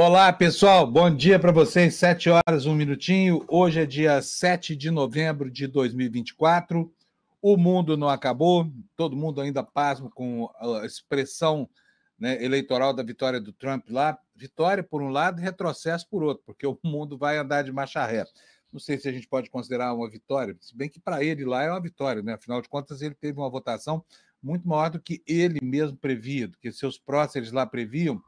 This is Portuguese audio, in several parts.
Olá, pessoal. Bom dia para vocês. 7 horas, 1 minutinho. Hoje é dia 7 de novembro de 2024. O mundo não acabou. Todo mundo ainda pasmo com a expressão, né, eleitoral da vitória do Trump lá. Vitória por um lado e retrocesso por outro, porque o mundo vai andar de marcha ré. Não sei se a gente pode considerar uma vitória, se bem que para ele lá é uma vitória, né? Afinal de contas, ele teve uma votação muito maior do que ele mesmo previa, do que seus próceres lá previam.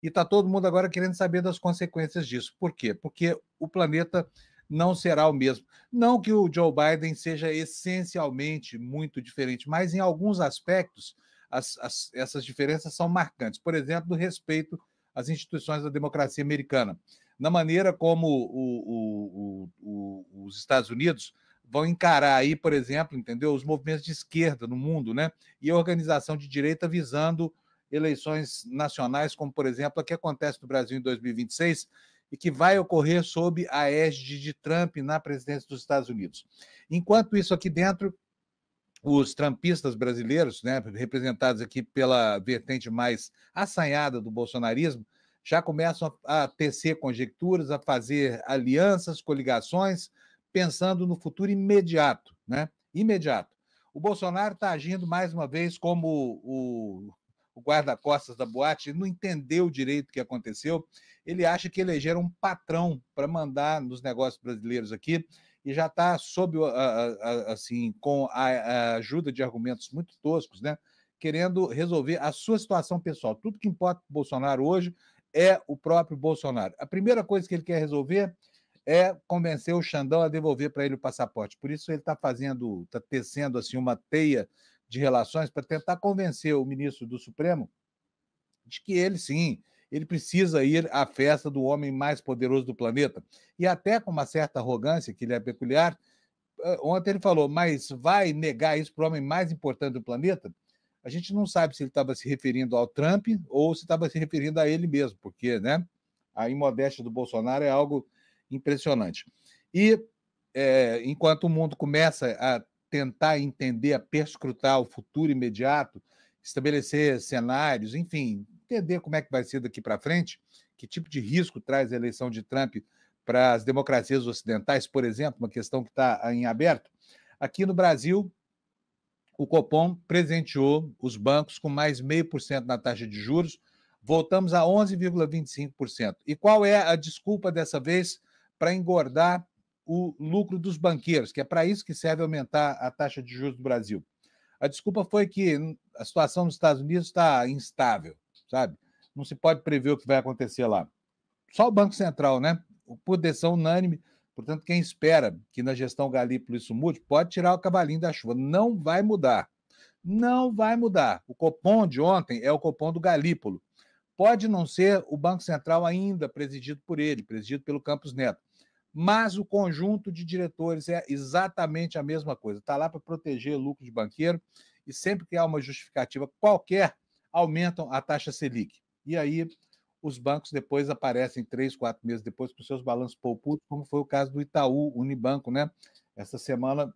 E está todo mundo agora querendo saber das consequências disso. Por quê? Porque o planeta não será o mesmo. Não que o Joe Biden seja essencialmente muito diferente, mas em alguns aspectos essas diferenças são marcantes. Por exemplo, do respeito às instituições da democracia americana. Na maneira como os Estados Unidos vão encarar aí, por exemplo, entendeu, os movimentos de esquerda no mundo, né? E a organização de direita visando eleições nacionais, como, por exemplo, a que acontece no Brasil em 2026 e que vai ocorrer sob a égide de Trump na presidência dos Estados Unidos. Enquanto isso, aqui dentro, os trumpistas brasileiros, né, representados aqui pela vertente mais assanhada do bolsonarismo, já começam a tecer conjecturas, a fazer alianças, coligações, pensando no futuro imediato, né? Imediato. O Bolsonaro está agindo mais uma vez como o guarda-costas da boate, ele não entendeu direito o que aconteceu, ele acha que elegeram um patrão para mandar nos negócios brasileiros aqui, e já está sob, assim, com a ajuda de argumentos muito toscos, né, querendo resolver a sua situação pessoal. Tudo que importa para o Bolsonaro hoje é o próprio Bolsonaro. A primeira coisa que ele quer resolver é convencer o Xandão a devolver para ele o passaporte. Por isso ele está tecendo assim uma teia de relações para tentar convencer o ministro do Supremo de que ele, sim, ele precisa ir à festa do homem mais poderoso do planeta. E até com uma certa arrogância, que lhe é peculiar, ontem ele falou, mas vai negar isso para o homem mais importante do planeta? A gente não sabe se ele estava se referindo ao Trump ou se estava se referindo a ele mesmo, porque, né, a imodéstia do Bolsonaro é algo impressionante. E enquanto o mundo começa a tentar entender, a perscrutar o futuro imediato, estabelecer cenários, enfim, entender como é que vai ser daqui para frente, que tipo de risco traz a eleição de Trump para as democracias ocidentais, por exemplo, uma questão que está em aberto. Aqui no Brasil, o Copom presenteou os bancos com mais 0,5% na taxa de juros, voltamos a 11,25%. E qual é a desculpa dessa vez para engordar o lucro dos banqueiros, que é para isso que serve aumentar a taxa de juros do Brasil? A desculpa foi que a situação nos Estados Unidos está instável, sabe? Não se pode prever o que vai acontecer lá. Só o Banco Central, né? Por decisão unânime. Portanto, quem espera que na gestão Galípolo isso mude, pode tirar o cavalinho da chuva. Não vai mudar. Não vai mudar. O Copom de ontem é o Copom do Galípolo. Pode não ser o Banco Central ainda presidido por ele, presidido pelo Campos Neto. Mas o conjunto de diretores é exatamente a mesma coisa. Está lá para proteger lucro de banqueiro e sempre que há uma justificativa qualquer, aumentam a taxa Selic. E aí os bancos depois aparecem 3, 4 meses depois com seus balanços poupudos, como foi o caso do Itaú Unibanco, né? Essa semana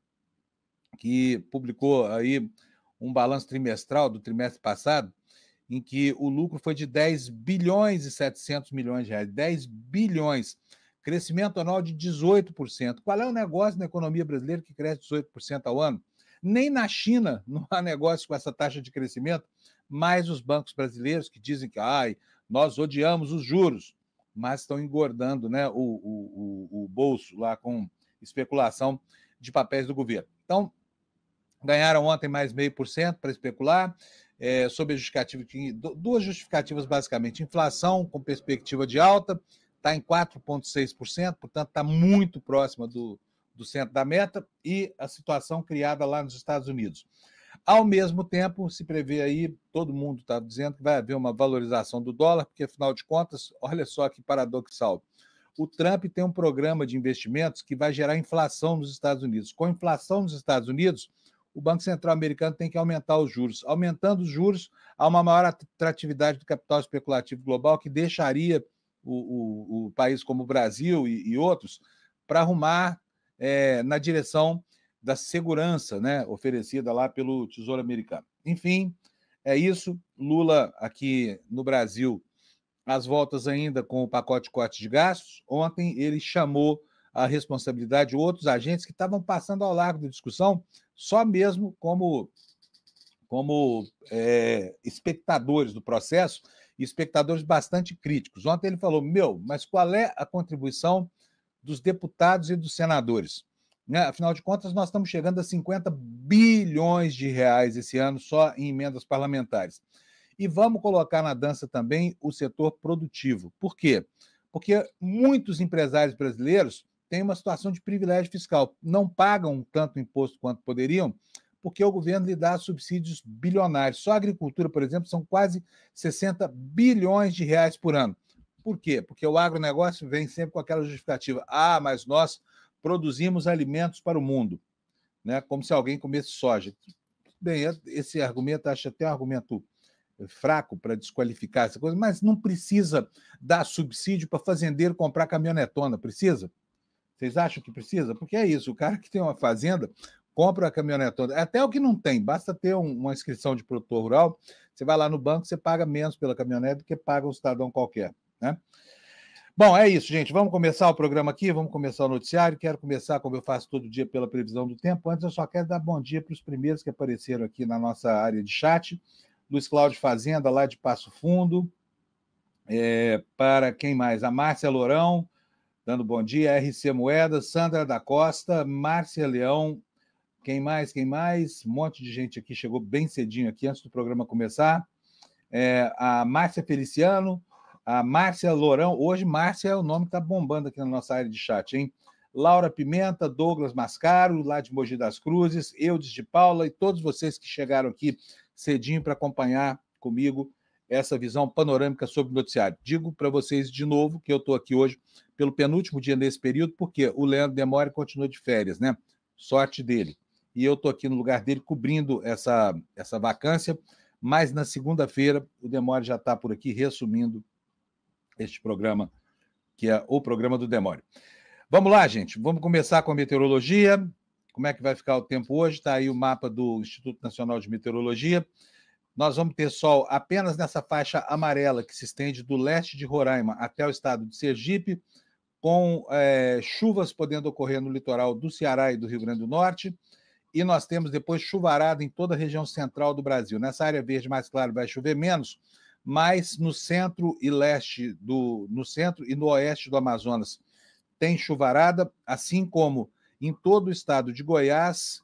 que publicou aí um balanço trimestral do trimestre passado, em que o lucro foi de 10 bilhões e 700 milhões de reais. 10 bilhões. Crescimento anual de 18%. Qual é o negócio na economia brasileira que cresce 18% ao ano? Nem na China não há negócio com essa taxa de crescimento, mas os bancos brasileiros que dizem que nós odiamos os juros, mas estão engordando, né, o bolso lá com especulação de papéis do governo. Então, ganharam ontem mais 0,5% para especular, sob a justificativa, duas justificativas basicamente, inflação com perspectiva de alta, está em 4,6%, portanto está muito próxima do centro da meta, e a situação criada lá nos Estados Unidos. Ao mesmo tempo, se prevê aí, todo mundo está dizendo que vai haver uma valorização do dólar, porque afinal de contas, olha só que paradoxal, o Trump tem um programa de investimentos que vai gerar inflação nos Estados Unidos. Com inflação nos Estados Unidos, o Banco Central americano tem que aumentar os juros. Aumentando os juros, há uma maior atratividade do capital especulativo global que deixaria o país como o Brasil e outros para arrumar na direção da segurança, né, oferecida lá pelo Tesouro Americano. Enfim, é isso. Lula aqui no Brasil às voltas ainda com o pacote de corte de gastos. Ontem ele chamou a responsabilidade de outros agentes que estavam passando ao largo da discussão, só mesmo como espectadores do processo, e espectadores bastante críticos. Ontem ele falou, mas qual é a contribuição dos deputados e dos senadores? Né? Afinal de contas, nós estamos chegando a 50 bilhões de reais esse ano só em emendas parlamentares. E vamos colocar na dança também o setor produtivo. Por quê? Porque muitos empresários brasileiros têm uma situação de privilégio fiscal, não pagam tanto imposto quanto poderiam, porque o governo lhe dá subsídios bilionários. Só a agricultura, por exemplo, são quase 60 bilhões de reais por ano. Por quê? Porque o agronegócio vem sempre com aquela justificativa. Mas nós produzimos alimentos para o mundo, né? Como se alguém comesse soja. Bem, esse argumento, acho até um argumento fraco para desqualificar essa coisa, mas não precisa dar subsídio para fazendeiro comprar caminhonetona, precisa? Vocês acham que precisa? Porque é isso, o cara que tem uma fazenda compra a caminhonetona, até o que não tem, basta ter uma inscrição de produtor rural, você vai lá no banco, você paga menos pela caminhonete do que paga um cidadão qualquer, né? Bom, é isso, gente. Vamos começar o programa aqui, vamos começar o noticiário. Quero começar, como eu faço todo dia, pela previsão do tempo. Antes, eu só quero dar bom dia para os primeiros que apareceram aqui na nossa área de chat. Luiz Cláudio Fazenda, lá de Passo Fundo. Para quem mais? A Márcia Lourão, dando bom dia. RC Moedas, Sandra da Costa, Márcia Leão. Quem mais? Um monte de gente aqui chegou bem cedinho aqui, antes do programa começar. A Márcia Feliciano, a Márcia Lourão. Hoje, Márcia é o nome que está bombando aqui na nossa área de chat, hein? Laura Pimenta, Douglas Mascaro, lá de Mogi das Cruzes, Eudes de Paula e todos vocês que chegaram aqui cedinho para acompanhar comigo essa visão panorâmica sobre o noticiário. Digo para vocês de novo que eu estou aqui hoje pelo penúltimo dia nesse período, porque o Leandro Demore continua de férias, né? Sorte dele. E eu estou aqui no lugar dele cobrindo essa vacância, mas na segunda-feira o Demore já está por aqui resumindo este programa, que é o programa do Demore. Vamos lá, gente, vamos começar com a meteorologia. Como é que vai ficar o tempo hoje? Está aí o mapa do Instituto Nacional de Meteorologia. Nós vamos ter sol apenas nessa faixa amarela que se estende do leste de Roraima até o estado de Sergipe, com chuvas podendo ocorrer no litoral do Ceará e do Rio Grande do Norte. E nós temos depois chuvarada em toda a região central do Brasil. Nessa área verde mais clara vai chover menos, mas no centro e leste no centro e no oeste do Amazonas tem chuvarada, assim como em todo o estado de Goiás,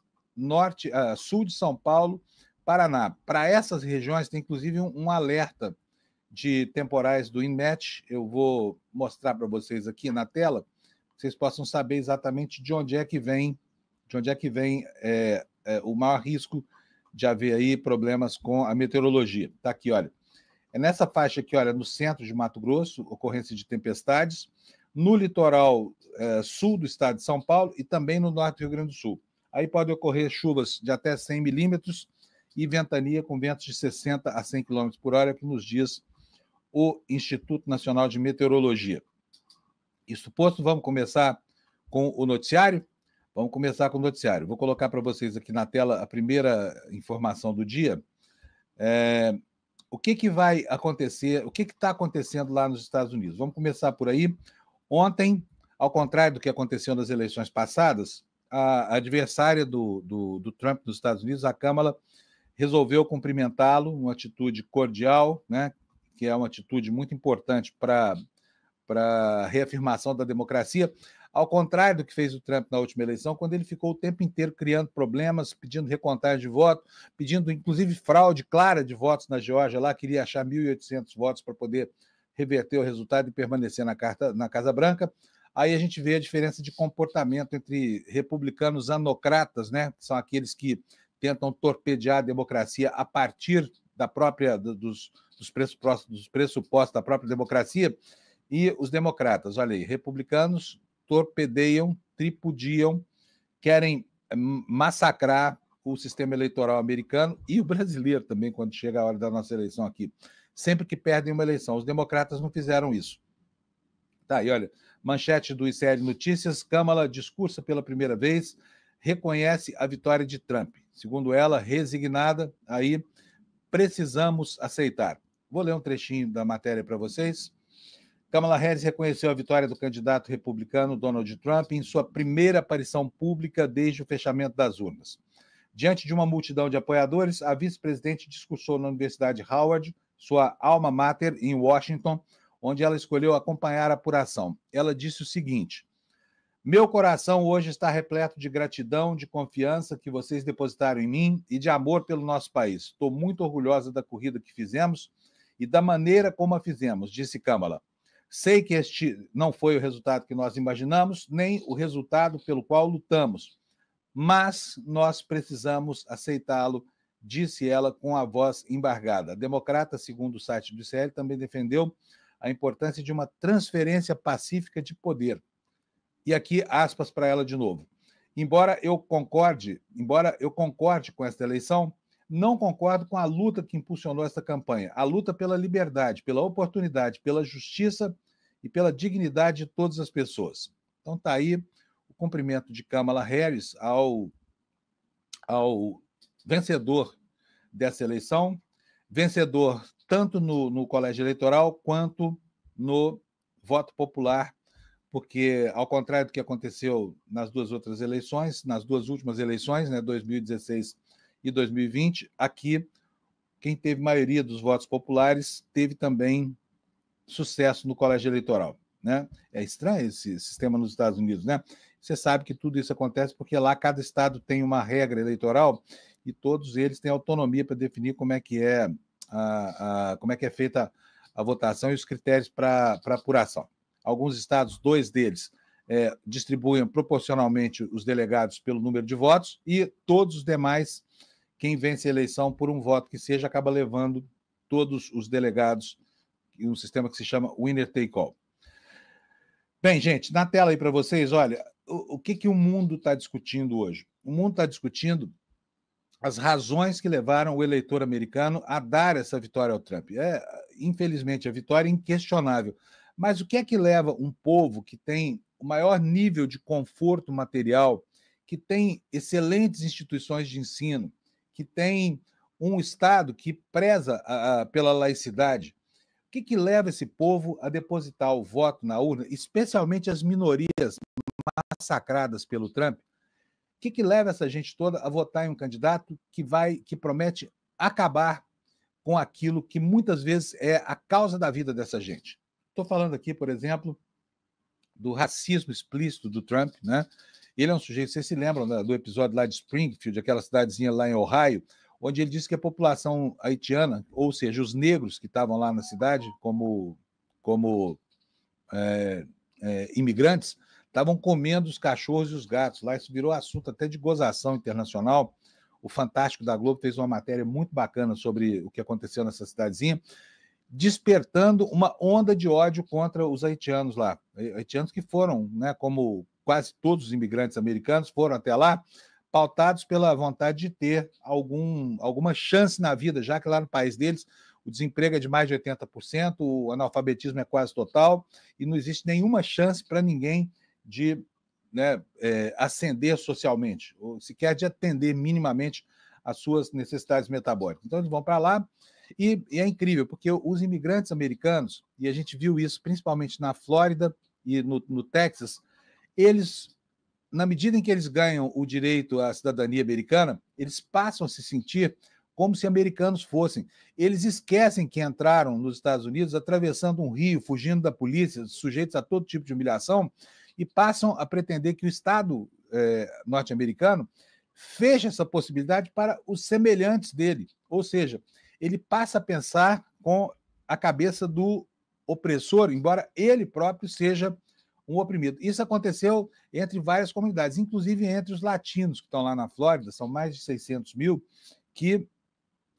sul de São Paulo, Paraná. Para essas regiões tem inclusive um alerta de temporais do INMET. Eu vou mostrar para vocês aqui na tela, para vocês possam saber exatamente de onde é que vem o maior risco de haver aí problemas com a meteorologia. Está aqui, olha. É nessa faixa aqui, olha, no centro de Mato Grosso, ocorrência de tempestades, no litoral sul do estado de São Paulo e também no norte do Rio Grande do Sul. Aí pode ocorrer chuvas de até 100 milímetros e ventania com ventos de 60 a 100 km por hora, que nos diz o Instituto Nacional de Meteorologia. Isso posto, vamos começar com o noticiário? Vamos começar com o noticiário. Vou colocar para vocês aqui na tela a primeira informação do dia. O que vai acontecer, o que está acontecendo lá nos Estados Unidos? Vamos começar por aí. Ontem, ao contrário do que aconteceu nas eleições passadas, a adversária do Trump nos Estados Unidos, a Câmara, resolveu cumprimentá-lo, uma atitude cordial, né, que é uma atitude muito importante para a reafirmação da democracia, ao contrário do que fez o Trump na última eleição, quando ele ficou o tempo inteiro criando problemas, pedindo recontagem de voto, pedindo, inclusive, fraude clara de votos na Geórgia, lá queria achar 1.800 votos para poder reverter o resultado e permanecer na Casa Branca. Aí a gente vê a diferença de comportamento entre republicanos anocratas, né, que são aqueles que tentam torpedear a democracia a partir dos pressupostos da própria democracia, e os democratas, olha aí, republicanos torpedeiam, tripudiam, querem massacrar o sistema eleitoral americano e o brasileiro também, quando chega a hora da nossa eleição aqui. Sempre que perdem uma eleição. Os democratas não fizeram isso. Tá aí, olha, manchete do ICL Notícias, Câmara discursa pela primeira vez, reconhece a vitória de Trump. Segundo ela, resignada, aí precisamos aceitar. Vou ler um trechinho da matéria para vocês. Kamala Harris reconheceu a vitória do candidato republicano Donald Trump em sua primeira aparição pública desde o fechamento das urnas. Diante de uma multidão de apoiadores, a vice-presidente discursou na Universidade Howard, sua alma mater, em Washington, onde ela escolheu acompanhar a apuração. Ela disse o seguinte: meu coração hoje está repleto de gratidão, de confiança que vocês depositaram em mim e de amor pelo nosso país. Estou muito orgulhosa da corrida que fizemos e da maneira como a fizemos, disse Kamala. Sei que este não foi o resultado que nós imaginamos, nem o resultado pelo qual lutamos, mas nós precisamos aceitá-lo, disse ela com a voz embargada. A democrata, segundo o site do ICL, também defendeu a importância de uma transferência pacífica de poder. E aqui, aspas para ela de novo. Embora eu concorde com esta eleição, não concordo com a luta que impulsionou esta campanha, a luta pela liberdade, pela oportunidade, pela justiça e pela dignidade de todas as pessoas. Então está aí o cumprimento de Kamala Harris ao vencedor dessa eleição, vencedor tanto no colégio eleitoral quanto no voto popular, porque, ao contrário do que aconteceu nas duas outras eleições, nas duas últimas eleições, né, 2016 e 2020, aqui, quem teve maioria dos votos populares teve também sucesso no colégio eleitoral. Né? É estranho esse sistema nos Estados Unidos, né? Você sabe que tudo isso acontece porque lá cada estado tem uma regra eleitoral e todos eles têm autonomia para definir como é que é feita a votação e os critérios para apuração. Alguns estados, 2 deles, distribuem proporcionalmente os delegados pelo número de votos e todos os demais, quem vence a eleição por um voto que seja, acaba levando todos os delegados em um sistema que se chama winner take all. Bem, gente, na tela aí para vocês, olha, o que o mundo está discutindo hoje? O mundo está discutindo as razões que levaram o eleitor americano a dar essa vitória ao Trump. Infelizmente, a vitória é inquestionável. Mas o que é que leva um povo que tem o maior nível de conforto material, que tem excelentes instituições de ensino, que tem um Estado que preza pela laicidade, o que leva esse povo a depositar o voto na urna, especialmente as minorias massacradas pelo Trump? O que leva essa gente toda a votar em um candidato que promete acabar com aquilo que muitas vezes é a causa da vida dessa gente? Estou falando aqui, por exemplo, do racismo explícito do Trump, né? Ele é um sujeito, vocês se lembram do episódio lá de Springfield, aquela cidadezinha lá em Ohio, onde ele disse que a população haitiana, ou seja, os negros que estavam lá na cidade como imigrantes, estavam comendo os cachorros e os gatos. Lá isso virou assunto até de gozação internacional. O Fantástico da Globo fez uma matéria muito bacana sobre o que aconteceu nessa cidadezinha, despertando uma onda de ódio contra os haitianos lá. Haitianos que foram, né, como quase todos os imigrantes americanos, foram até lá, pautados pela vontade de ter alguma chance na vida, já que lá no país deles o desemprego é de mais de 80%, o analfabetismo é quase total, e não existe nenhuma chance para ninguém de, né, ascender socialmente, ou sequer de atender minimamente às suas necessidades metabólicas. Então eles vão para lá, e é incrível, porque os imigrantes americanos, e a gente viu isso principalmente na Flórida e no Texas, eles, na medida em que eles ganham o direito à cidadania americana, eles passam a se sentir como se americanos fossem. Eles esquecem que entraram nos Estados Unidos atravessando um rio, fugindo da polícia, sujeitos a todo tipo de humilhação, e passam a pretender que o Estado norte-americano feche essa possibilidade para os semelhantes dele. Ou seja, ele passa a pensar com a cabeça do opressor, embora ele próprio seja um oprimido. Isso aconteceu entre várias comunidades, inclusive entre os latinos que estão lá na Flórida, são mais de 600 mil, que,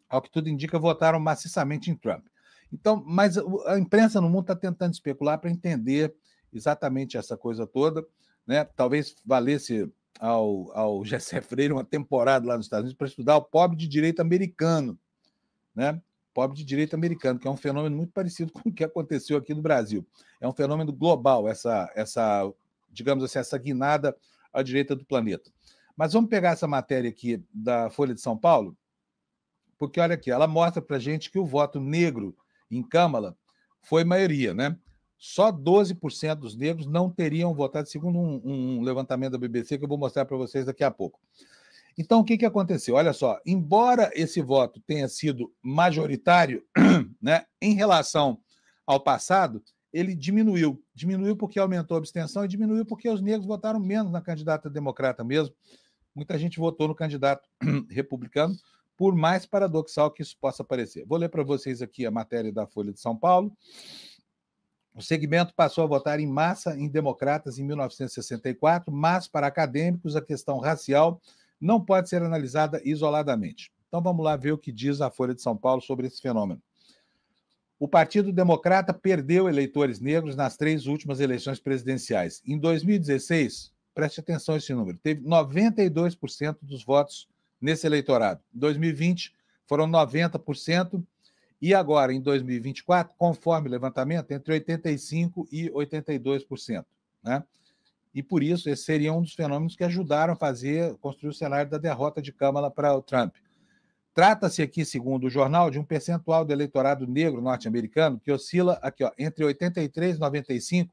ao que tudo indica, votaram maciçamente em Trump. Então, mas a imprensa no mundo está tentando especular para entender exatamente essa coisa toda, né? Talvez valesse ao Gessé Freire uma temporada lá nos Estados Unidos para estudar o pobre de direito americano, né? Pobre de direito americano, que é um fenômeno muito parecido com o que aconteceu aqui no Brasil. É um fenômeno global, essa digamos assim, essa guinada à direita do planeta. Mas vamos pegar essa matéria aqui da Folha de São Paulo, porque olha aqui, ela mostra para a gente que o voto negro em Kamala foi maioria, né? Só 12% dos negros não teriam votado, segundo um levantamento da BBC que eu vou mostrar para vocês daqui a pouco. Então, o que aconteceu? Olha só, embora esse voto tenha sido majoritário, né, em relação ao passado, ele diminuiu. Diminuiu porque aumentou a abstenção e diminuiu porque os negros votaram menos na candidata democrata mesmo. Muita gente votou no candidato republicano, por mais paradoxal que isso possa parecer. Vou ler para vocês aqui a matéria da Folha de São Paulo. O segmento passou a votar em massa em democratas em 1964, mas para acadêmicos a questão racial não pode ser analisada isoladamente. Então vamos lá ver o que diz a Folha de São Paulo sobre esse fenômeno. O Partido Democrata perdeu eleitores negros nas 3 últimas eleições presidenciais. Em 2016, preste atenção a esse número, teve 92% dos votos nesse eleitorado. Em 2020, foram 90%. E agora, em 2024, conforme o levantamento, entre 85% e 82%. Né? E por isso, esse seria um dos fenômenos que ajudaram a construir o cenário da derrota de Kamala para o Trump. Trata-se aqui, segundo o jornal, de um percentual do eleitorado negro norte-americano que oscila aqui, ó, entre 83% e 95%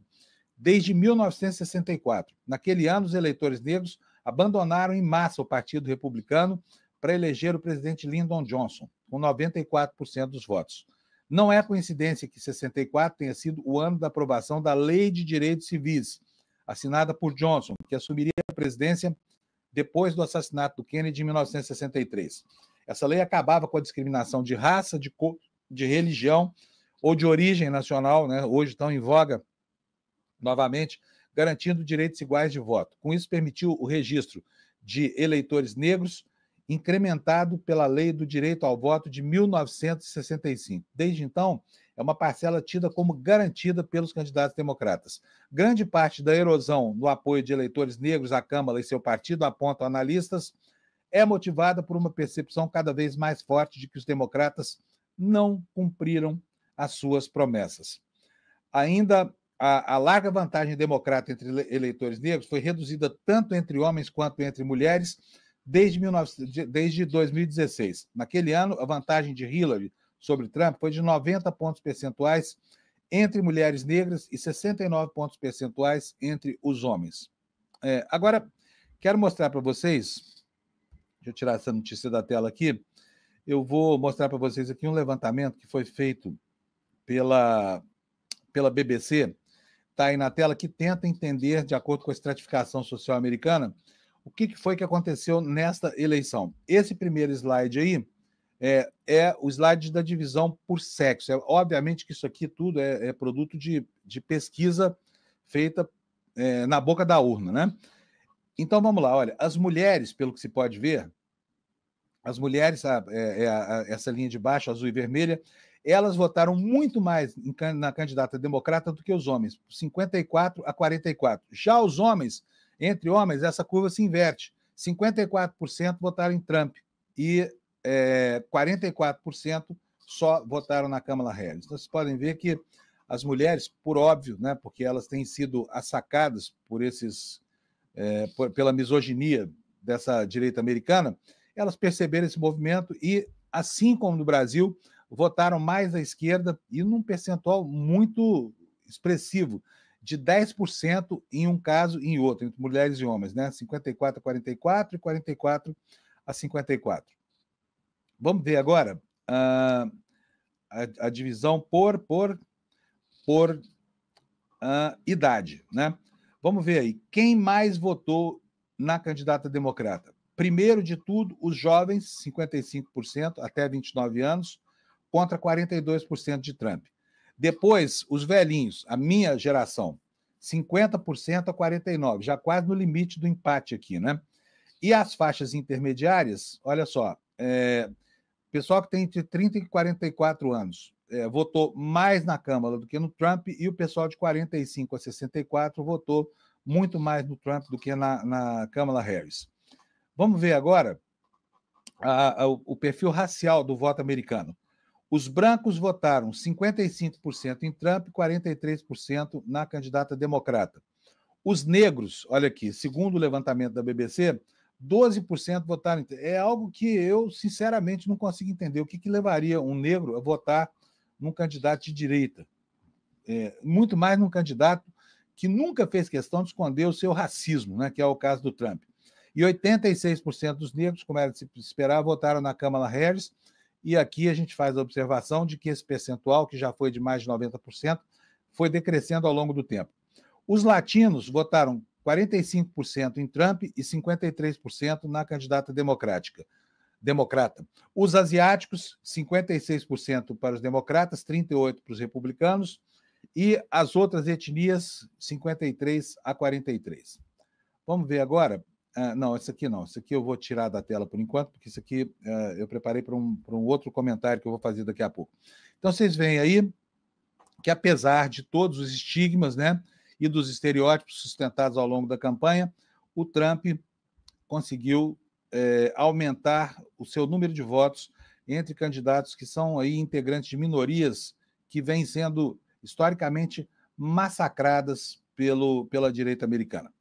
desde 1964. Naquele ano, os eleitores negros abandonaram em massa o Partido Republicano para eleger o presidente Lyndon Johnson, com 94% dos votos. Não é coincidência que 64 tenha sido o ano da aprovação da Lei de Direitos Civis, assinada por Johnson, que assumiria a presidência depois do assassinato do Kennedy em 1963. Essa lei acabava com a discriminação de raça, de cor, de religião ou de origem nacional, né? Hoje estão em voga novamente, garantindo direitos iguais de voto. Com isso, permitiu o registro de eleitores negros, incrementado pela Lei do Direito ao Voto de 1965. Desde então, é uma parcela tida como garantida pelos candidatos democratas. Grande parte da erosão no apoio de eleitores negros à Câmara e seu partido, apontam analistas, é motivada por uma percepção cada vez mais forte de que os democratas não cumpriram as suas promessas. Ainda a larga vantagem democrata entre eleitores negros foi reduzida tanto entre homens quanto entre mulheres desde 2016. Naquele ano, a vantagem de Hillary sobre Trump foi de 90 pontos percentuais entre mulheres negras e 69 pontos percentuais entre os homens. Agora, quero mostrar para vocês, deixa eu tirar essa notícia da tela aqui, eu vou mostrar para vocês aqui um levantamento que foi feito pela BBC, está aí na tela, que tenta entender, de acordo com a estratificação social americana, o que foi que aconteceu nesta eleição. Esse primeiro slide aí é o slide da divisão por sexo. Obviamente que isso aqui tudo é produto de pesquisa feita na boca da urna, né? Então, vamos lá, olha, as mulheres, pelo que se pode ver, as mulheres, essa linha de baixo, azul e vermelha, elas votaram muito mais na candidata democrata do que os homens, 54 a 44. Já os homens, entre homens, essa curva se inverte. 54% votaram em Trump e 44% só votaram na Kamala Harris. Então, vocês podem ver que as mulheres, por óbvio, né, porque elas têm sido assacadas pela misoginia dessa direita americana, elas perceberam esse movimento e, assim como no Brasil, votaram mais à esquerda e num percentual muito expressivo, de 10% em um caso e em outro, entre mulheres e homens, né? 54 a 44 e 44 a 54. Vamos ver agora a divisão por idade, né? Vamos ver aí, quem mais votou na candidata democrata? Primeiro de tudo, os jovens, 55%, até 29 anos, contra 42% de Trump. Depois, os velhinhos, a minha geração, 50% a 49%, já quase no limite do empate aqui, né? E as faixas intermediárias, olha só, pessoal que tem entre 30 e 44 anos votou mais na Câmara do que no Trump, e o pessoal de 45 a 64 votou muito mais no Trump do que na Kamala Harris. Vamos ver agora o perfil racial do voto americano. Os brancos votaram 55% em Trump e 43% na candidata democrata. Os negros, olha aqui, segundo o levantamento da BBC, 12% votaram em Trump. É algo que eu, sinceramente, não consigo entender. O que levaria um negro a votar num candidato de direita? muito mais num candidato que nunca fez questão de esconder o seu racismo, né, que é o caso do Trump. E 86% dos negros, como era de se esperar, votaram na Kamala Harris, e aqui a gente faz a observação de que esse percentual, que já foi de mais de 90%, foi decrescendo ao longo do tempo. Os latinos votaram 45% em Trump e 53% na candidata democrata. Os asiáticos, 56% para os democratas, 38% para os republicanos, e as outras etnias, 53% a 43%. Vamos ver agora. Não, esse aqui não. Esse aqui eu vou tirar da tela por enquanto, porque isso aqui eu preparei para um outro comentário que eu vou fazer daqui a pouco. Então, vocês veem aí que, apesar de todos os estigmas, né, e dos estereótipos sustentados ao longo da campanha, o Trump conseguiu aumentar o seu número de votos entre candidatos que são aí integrantes de minorias que vêm sendo historicamente massacradas pela direita americana.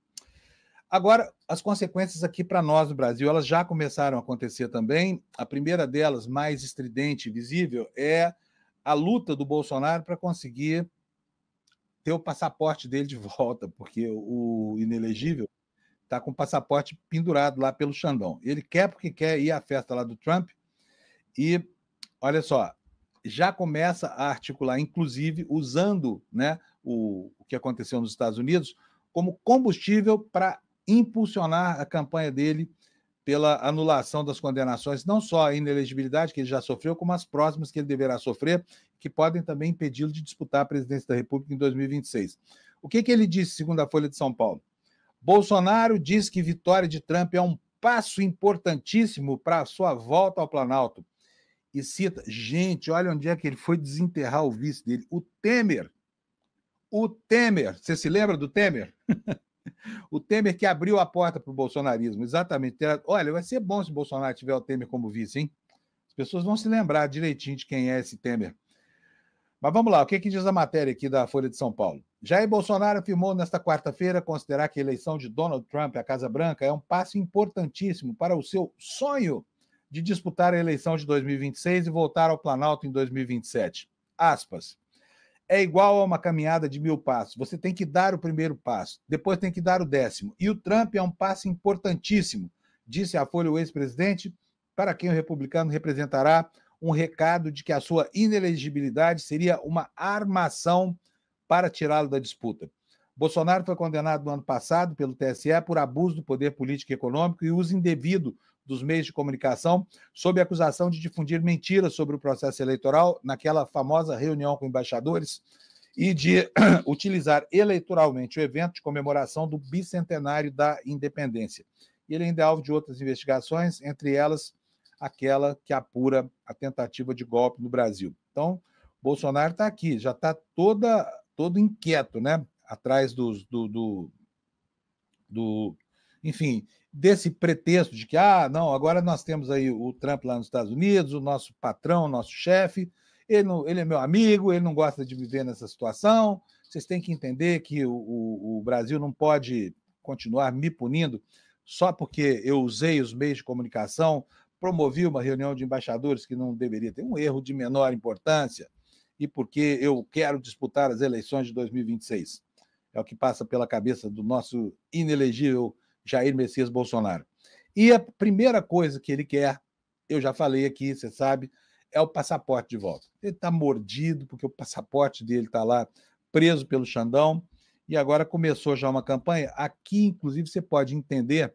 Agora, as consequências aqui para nós no Brasil, elas já começaram a acontecer também. A primeira delas, mais estridente e visível, é a luta do Bolsonaro para conseguir ter o passaporte dele de volta, porque o inelegível está com o passaporte pendurado lá pelo Xandão. Ele quer porque quer ir à festa lá do Trump e, olha só, já começa a articular, inclusive, usando, né, o que aconteceu nos Estados Unidos como combustível para impulsionar a campanha dele pela anulação das condenações, não só a inelegibilidade que ele já sofreu, como as próximas que ele deverá sofrer, que podem também impedi-lo de disputar a presidência da República em 2026. O que ele disse, segundo a Folha de São Paulo? Bolsonaro diz que vitória de Trump é um passo importantíssimo para a sua volta ao Planalto. E cita, gente, olha onde é que ele foi desenterrar o vice dele, o Temer. O Temer, você se lembra do Temer? O Temer que abriu a porta para o bolsonarismo, exatamente. Olha, vai ser bom se o Bolsonaro tiver o Temer como vice, hein? As pessoas vão se lembrar direitinho de quem é esse Temer. Mas vamos lá, o que diz a matéria aqui da Folha de São Paulo? Jair Bolsonaro afirmou nesta quarta-feira considerar que a eleição de Donald Trump à Casa Branca é um passo importantíssimo para o seu sonho de disputar a eleição de 2026 e voltar ao Planalto em 2027. Aspas. É igual a uma caminhada de 1000 passos. Você tem que dar o primeiro passo, depois tem que dar o 10º. E o Trump é um passo importantíssimo, disse à Folha o ex-presidente, para quem o republicano representará um recado de que a sua inelegibilidade seria uma armação para tirá-lo da disputa. Bolsonaro foi condenado no ano passado pelo TSE por abuso do poder político e econômico e uso indevido dos meios de comunicação, sob a acusação de difundir mentiras sobre o processo eleitoral naquela famosa reunião com embaixadores e de utilizar eleitoralmente o evento de comemoração do bicentenário da independência. E ele ainda é alvo de outras investigações, entre elas aquela que apura a tentativa de golpe no Brasil. Então, Bolsonaro está aqui, já está todo inquieto, né? Atrás enfim, desse pretexto de que, não, agora nós temos aí o Trump lá nos Estados Unidos, o nosso patrão, o nosso chefe, ele é meu amigo, ele não gosta de viver nessa situação, vocês têm que entender que o Brasil não pode continuar me punindo só porque eu usei os meios de comunicação, promovi uma reunião de embaixadores que não deveria ter um erro de menor importância, e porque eu quero disputar as eleições de 2026. É o que passa pela cabeça do nosso inelegível Jair Messias Bolsonaro. E a primeira coisa que ele quer, eu já falei aqui, você sabe, é o passaporte de volta. Ele está mordido porque o passaporte dele está lá preso pelo Xandão e agora começou já uma campanha. Aqui, inclusive, você pode entender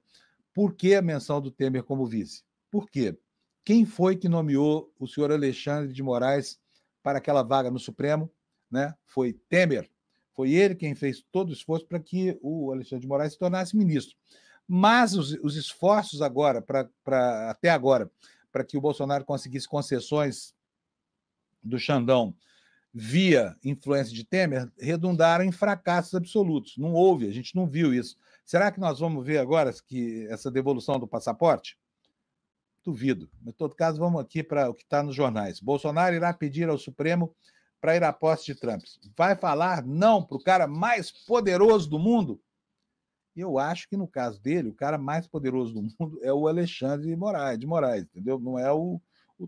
por que a menção do Temer como vice. Por quê? Quem foi que nomeou o senhor Alexandre de Moraes para aquela vaga no Supremo? Né? Foi Temer. Foi ele quem fez todo o esforço para que o Alexandre de Moraes se tornasse ministro. Mas os esforços agora, até agora, para que o Bolsonaro conseguisse concessões do Xandão via influência de Temer, redundaram em fracassos absolutos. Não houve, a gente não viu isso. Será que nós vamos ver agora essa devolução do passaporte? Duvido. Em todo caso, vamos aqui para o que está nos jornais. Bolsonaro irá pedir ao Supremo para ir à posse de Trump. Vai falar não para o cara mais poderoso do mundo? Eu acho que, no caso dele, o cara mais poderoso do mundo é o Alexandre de Moraes, entendeu? Não é o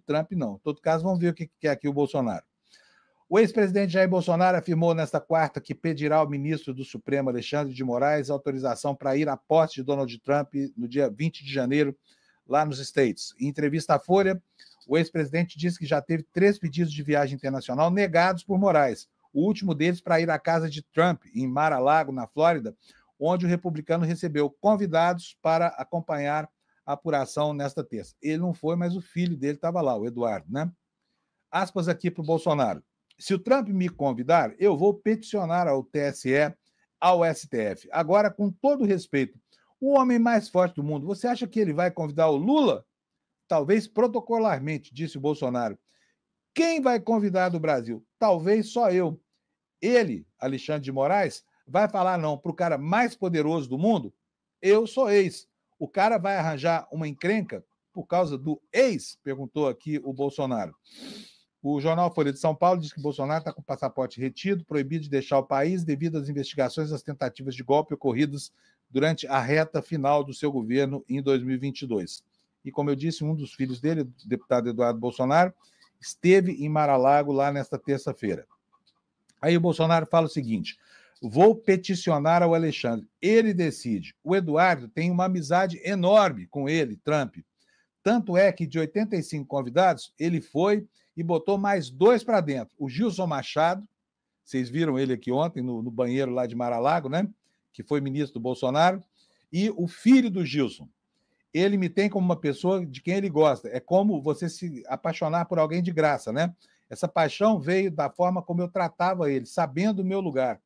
Trump, não. Em todo caso, vamos ver o que é aqui o Bolsonaro. O ex-presidente Jair Bolsonaro afirmou nesta quarta que pedirá ao ministro do Supremo, Alexandre de Moraes, autorização para ir à posse de Donald Trump no dia 20 de janeiro, lá nos States. Em entrevista à Folha, o ex-presidente disse que já teve 3 pedidos de viagem internacional negados por Moraes, o último deles para ir à casa de Trump, em Mar-a-Lago, na Flórida, onde o republicano recebeu convidados para acompanhar a apuração nesta terça. Ele não foi, mas o filho dele estava lá, o Eduardo, né? Aspas aqui para o Bolsonaro. Se o Trump me convidar, eu vou peticionar ao TSE, ao STF. Agora, com todo respeito, o homem mais forte do mundo, você acha que ele vai convidar o Lula? Talvez protocolarmente, disse o Bolsonaro. Quem vai convidar do Brasil? Talvez só eu. Ele, Alexandre de Moraes, vai falar não para o cara mais poderoso do mundo? Eu sou ex. O cara vai arranjar uma encrenca por causa do ex? Perguntou aqui o Bolsonaro. O jornal Folha de São Paulo diz que Bolsonaro está com o passaporte retido, proibido de deixar o país devido às investigações das tentativas de golpe ocorridas durante a reta final do seu governo em 2022. E, como eu disse, um dos filhos dele, o deputado Eduardo Bolsonaro, esteve em Mar-a-Lago lá nesta terça-feira. Aí o Bolsonaro fala o seguinte: vou peticionar ao Alexandre, ele decide. O Eduardo tem uma amizade enorme com ele, Trump. Tanto é que de 85 convidados, ele foi e botou mais 2 para dentro. O Gilson Machado, vocês viram ele aqui ontem no banheiro lá de Mar-a-Lago, né? Que foi ministro do Bolsonaro, e o filho do Gilson. Ele me tem como uma pessoa de quem ele gosta. É como você se apaixonar por alguém de graça, né? Essa paixão veio da forma como eu tratava ele, sabendo o meu lugar.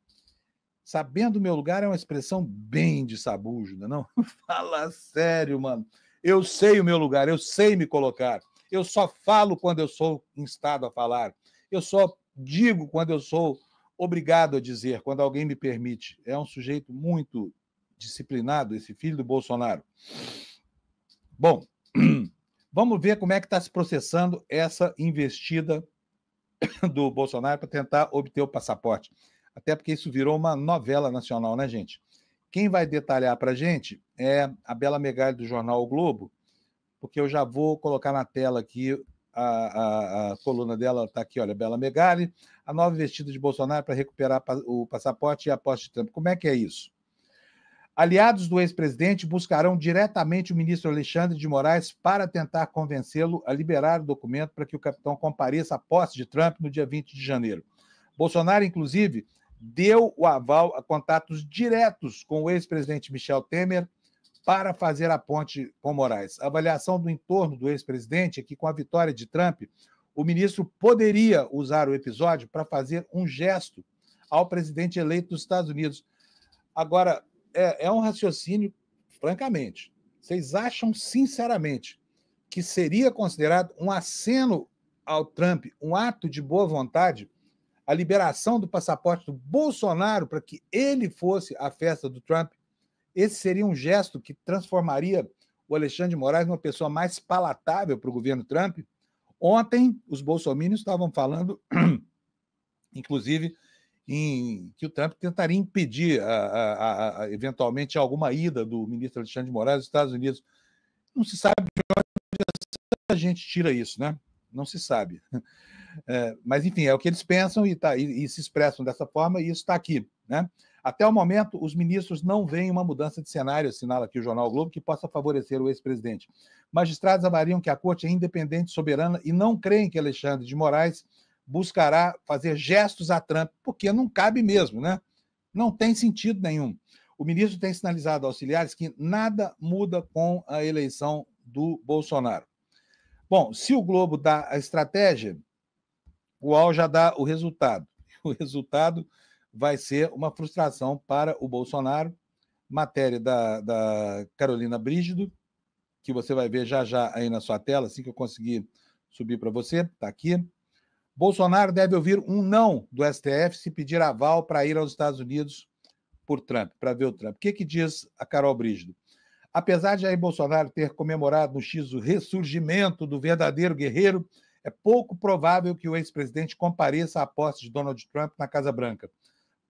Sabendo o meu lugar é uma expressão bem de sabujo, não? Fala sério, mano. Eu sei o meu lugar, eu sei me colocar. Eu só falo quando eu sou instado a falar. Eu só digo quando eu sou obrigado a dizer, quando alguém me permite. É um sujeito muito disciplinado, esse filho do Bolsonaro. Bom, vamos ver como é que está se processando essa investida do Bolsonaro para tentar obter o passaporte. Até porque isso virou uma novela nacional, né, gente? Quem vai detalhar para a gente é a Bela Megali, do jornal O Globo, porque eu já vou colocar na tela aqui a coluna dela, está aqui, olha, Bela Megali, a nova investida de Bolsonaro para recuperar o passaporte e a posse de Trump. Como é que é isso? Aliados do ex-presidente buscarão diretamente o ministro Alexandre de Moraes para tentar convencê-lo a liberar o documento para que o capitão compareça à posse de Trump no dia 20 de janeiro. Bolsonaro, inclusive, deu o aval a contatos diretos com o ex-presidente Michel Temer para fazer a ponte com Moraes. A avaliação do entorno do ex-presidente é que, com a vitória de Trump, o ministro poderia usar o episódio para fazer um gesto ao presidente eleito dos Estados Unidos. Agora, é um raciocínio, francamente. Vocês acham, sinceramente, que seria considerado um aceno ao Trump, um ato de boa vontade, a liberação do passaporte do Bolsonaro para que ele fosse à festa do Trump? Esse seria um gesto que transformaria o Alexandre de Moraes numa pessoa mais palatável para o governo Trump? Ontem, os bolsominions estavam falando, inclusive, que o Trump tentaria impedir, eventualmente, alguma ida do ministro Alexandre de Moraes aos Estados Unidos. Não se sabe de onde a gente tira isso, né? Não se sabe. Mas, enfim, é o que eles pensam e se expressam dessa forma, e isso está aqui, né? Até o momento, os ministros não veem uma mudança de cenário, assinala aqui o jornal o Globo, que possa favorecer o ex-presidente. Magistrados avaliam que a corte é independente, soberana, e não creem que Alexandre de Moraes buscará fazer gestos a Trump, porque não cabe mesmo, né? Não tem sentido nenhum. O ministro tem sinalizado aos auxiliares que nada muda com a eleição do Bolsonaro. Bom, se o Globo dá a estratégia, o UOL já dá o resultado. O resultado vai ser uma frustração para o Bolsonaro. Matéria da Carolina Brígido, que você vai ver já já aí na sua tela, assim que eu conseguir subir para você, está aqui. Bolsonaro deve ouvir um não do STF se pedir aval para ir aos Estados Unidos por Trump, para ver o Trump. O que diz a Carol Brígido? Apesar de Jair Bolsonaro ter comemorado no X o ressurgimento do verdadeiro guerreiro, é pouco provável que o ex-presidente compareça à posse de Donald Trump na Casa Branca.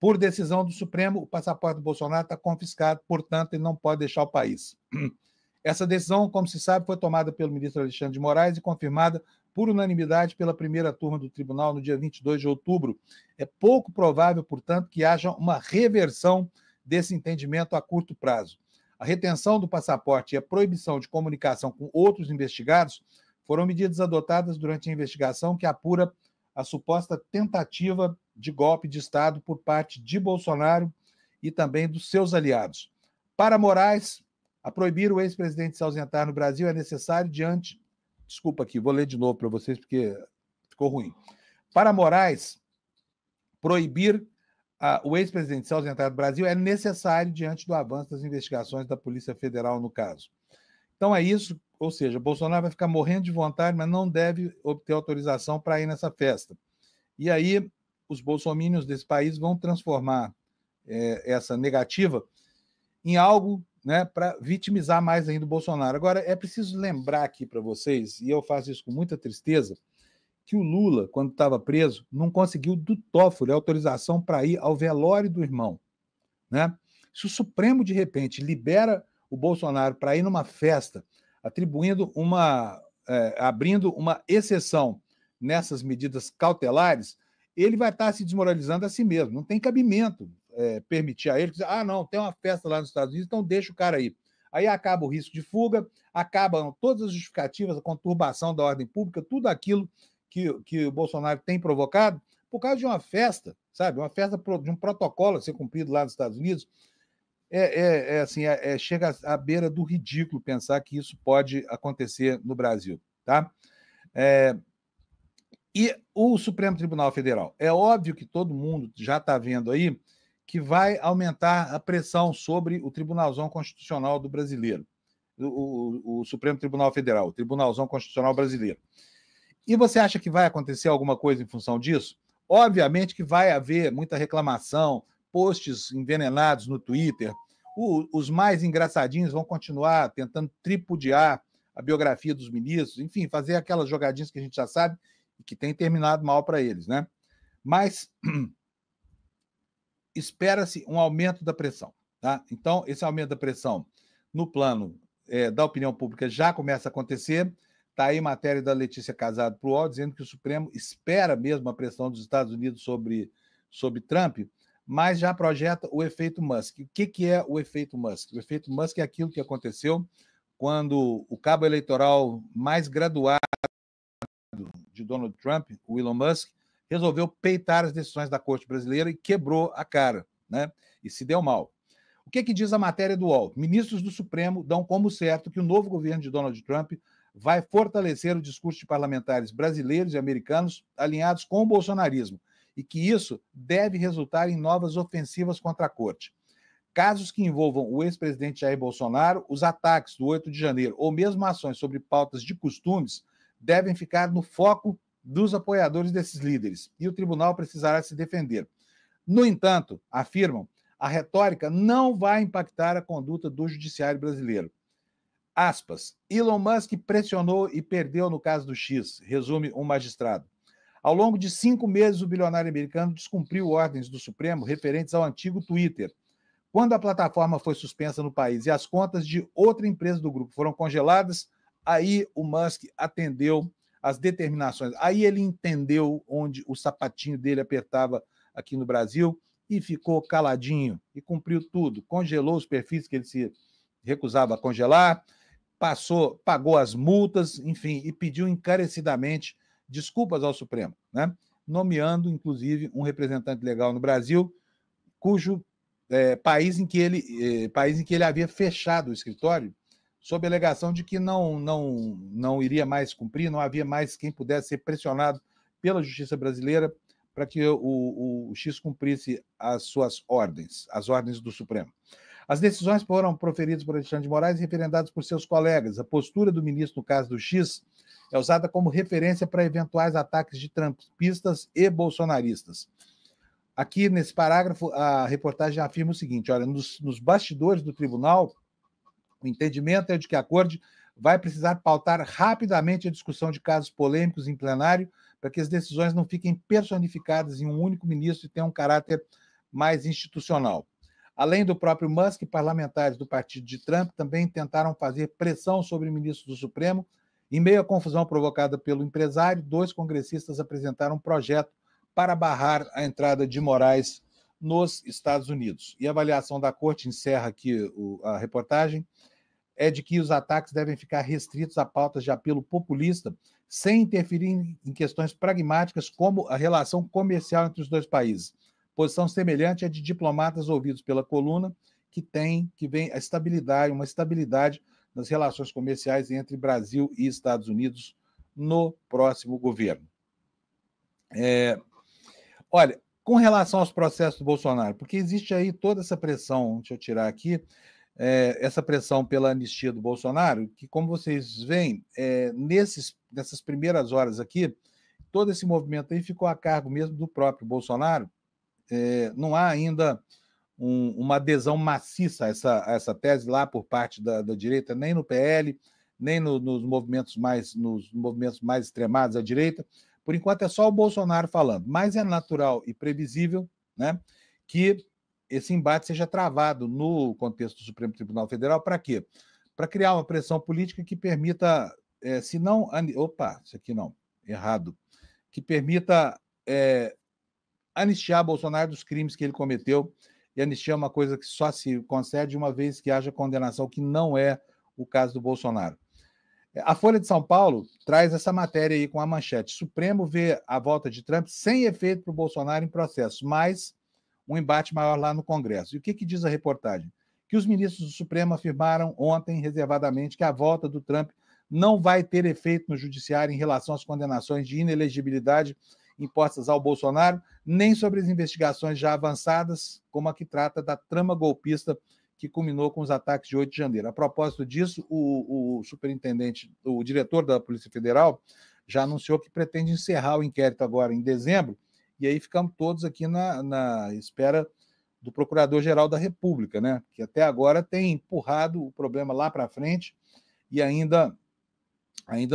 Por decisão do Supremo, o passaporte do Bolsonaro está confiscado, portanto, ele não pode deixar o país. Essa decisão, como se sabe, foi tomada pelo ministro Alexandre de Moraes e confirmada por unanimidade pela primeira turma do tribunal no dia 22 de outubro. É pouco provável, portanto, que haja uma reversão desse entendimento a curto prazo. A retenção do passaporte e a proibição de comunicação com outros investigados foram medidas adotadas durante a investigação que apura a suposta tentativa de golpe de Estado por parte de Bolsonaro e também dos seus aliados. Para Moraes, a proibir o ex-presidente se ausentar no Brasil é necessário diante... Desculpa aqui, vou ler de novo para vocês porque ficou ruim. Para Moraes, proibir o ex-presidente se ausentar do Brasil é necessário diante do avanço das investigações da Polícia Federal no caso. Então é isso, ou seja, Bolsonaro vai ficar morrendo de vontade, mas não deve obter autorização para ir nessa festa. E aí os bolsomínios desse país vão transformar essa negativa em algo, né, para vitimizar mais ainda o Bolsonaro. Agora, é preciso lembrar aqui para vocês, e eu faço isso com muita tristeza, que o Lula, quando estava preso, não conseguiu do Toffoli a autorização para ir ao velório do irmão. Né? Se o Supremo, de repente, libera o Bolsonaro para ir numa festa, abrindo uma exceção nessas medidas cautelares, ele vai estar se desmoralizando a si mesmo. Não tem cabimento permitir a ele dizer, não, tem uma festa lá nos Estados Unidos, então deixa o cara aí. Aí acaba o risco de fuga, acabam todas as justificativas, a conturbação da ordem pública, tudo aquilo que o Bolsonaro tem provocado por causa de uma festa, sabe? Uma festa de um protocolo a ser cumprido lá nos Estados Unidos. Chega à beira do ridículo pensar que isso pode acontecer no Brasil, tá? E o Supremo Tribunal Federal, é óbvio que todo mundo já está vendo aí que vai aumentar a pressão sobre o Tribunalzão Constitucional do brasileiro, o Supremo Tribunal Federal, o Tribunalzão Constitucional brasileiro. E você acha que vai acontecer alguma coisa em função disso? Obviamente que vai haver muita reclamação, posts envenenados no Twitter, os mais engraçadinhos vão continuar tentando tripudiar a biografia dos ministros, enfim, fazer aquelas jogadinhas que a gente já sabe e que tem terminado mal para eles, né? Mas espera-se um aumento da pressão, tá? Então, esse aumento da pressão no plano da opinião pública já começa a acontecer. Está aí matéria da Letícia Casado para o UOL, dizendo que o Supremo espera mesmo a pressão dos Estados Unidos sobre Trump, mas já projeta o efeito Musk. O que é o efeito Musk? O efeito Musk é aquilo que aconteceu quando o cabo eleitoral mais graduado de Donald Trump, o Elon Musk, resolveu peitar as decisões da Corte Brasileira e quebrou a cara, né? E se deu mal. O que diz a matéria do UOL? Ministros do Supremo dão como certo que o novo governo de Donald Trump vai fortalecer o discurso de parlamentares brasileiros e americanos alinhados com o bolsonarismo e que isso deve resultar em novas ofensivas contra a Corte. Casos que envolvam o ex-presidente Jair Bolsonaro, os ataques do 8 de janeiro ou mesmo ações sobre pautas de costumes devem ficar no foco dos apoiadores desses líderes e o tribunal precisará se defender. No entanto, afirmam, a retórica não vai impactar a conduta do judiciário brasileiro. Aspas, Elon Musk pressionou e perdeu no caso do X, resume um magistrado. Ao longo de 5 meses, o bilionário americano descumpriu ordens do Supremo referentes ao antigo Twitter. Quando a plataforma foi suspensa no país e as contas de outra empresa do grupo foram congeladas, aí o Musk atendeu às determinações. Aí ele entendeu onde o sapatinho dele apertava aqui no Brasil e ficou caladinho e cumpriu tudo. Congelou os perfis que ele se recusava a congelar, pagou as multas, enfim, e pediu encarecidamente desculpas ao Supremo, né? Nomeando, inclusive, um representante legal no Brasil, cujo país em que ele havia fechado o escritório, sob a alegação de que não iria mais cumprir, não havia mais quem pudesse ser pressionado pela justiça brasileira para que o X cumprisse as suas ordens, as ordens do Supremo. As decisões foram proferidas por Alexandre de Moraes e referendadas por seus colegas. A postura do ministro no caso do X é usada como referência para eventuais ataques de trumpistas e bolsonaristas. Aqui, nesse parágrafo, a reportagem afirma o seguinte, olha, nos bastidores do tribunal, o entendimento é de que a Corte vai precisar pautar rapidamente a discussão de casos polêmicos em plenário para que as decisões não fiquem personificadas em um único ministro e tenham um caráter mais institucional. Além do próprio Musk, parlamentares do partido de Trump também tentaram fazer pressão sobre ministros do Supremo Em meio à confusão provocada pelo empresário, 2 congressistas apresentaram um projeto para barrar a entrada de Moraes nos Estados Unidos. E a avaliação da corte, encerra aqui a reportagem, é de que os ataques devem ficar restritos a pautas de apelo populista, sem interferir em questões pragmáticas como a relação comercial entre os dois países. Posição semelhante à de diplomatas ouvidos pela coluna, que vem a estabilidade, uma estabilidade nas relações comerciais entre Brasil e Estados Unidos no próximo governo. Olha, com relação aos processos do Bolsonaro, porque existe aí toda essa pressão, deixa eu tirar aqui, essa pressão pela anistia do Bolsonaro, que, como vocês veem, nessas primeiras horas aqui, todo esse movimento aí ficou a cargo mesmo do próprio Bolsonaro. Não há ainda uma adesão maciça a essa tese lá por parte da direita, nem no PL, nem nos movimentos mais extremados à direita. Por enquanto é só o Bolsonaro falando, mas é natural e previsível, né, que esse embate seja travado no contexto do Supremo Tribunal Federal. Para quê? Para criar uma pressão política que permita, se não... Opa, isso aqui não, errado. Que permita anistiar Bolsonaro dos crimes que ele cometeu, e anistia é uma coisa que só se concede uma vez que haja condenação, que não é o caso do Bolsonaro. A Folha de São Paulo traz essa matéria aí com a manchete: Supremo vê a volta de Trump sem efeito para o Bolsonaro em processo, mas um embate maior lá no Congresso. E o que diz a reportagem? Que os ministros do Supremo afirmaram ontem, reservadamente, que a volta do Trump não vai ter efeito no judiciário em relação às condenações de inelegibilidade impostas ao Bolsonaro, nem sobre as investigações já avançadas, como a que trata da trama golpista que culminou com os ataques de 8 de janeiro. A propósito disso, o diretor da Polícia Federal já anunciou que pretende encerrar o inquérito agora em dezembro, e aí ficamos todos aqui na espera do Procurador-Geral da República, né? Que até agora tem empurrado o problema lá para frente e ainda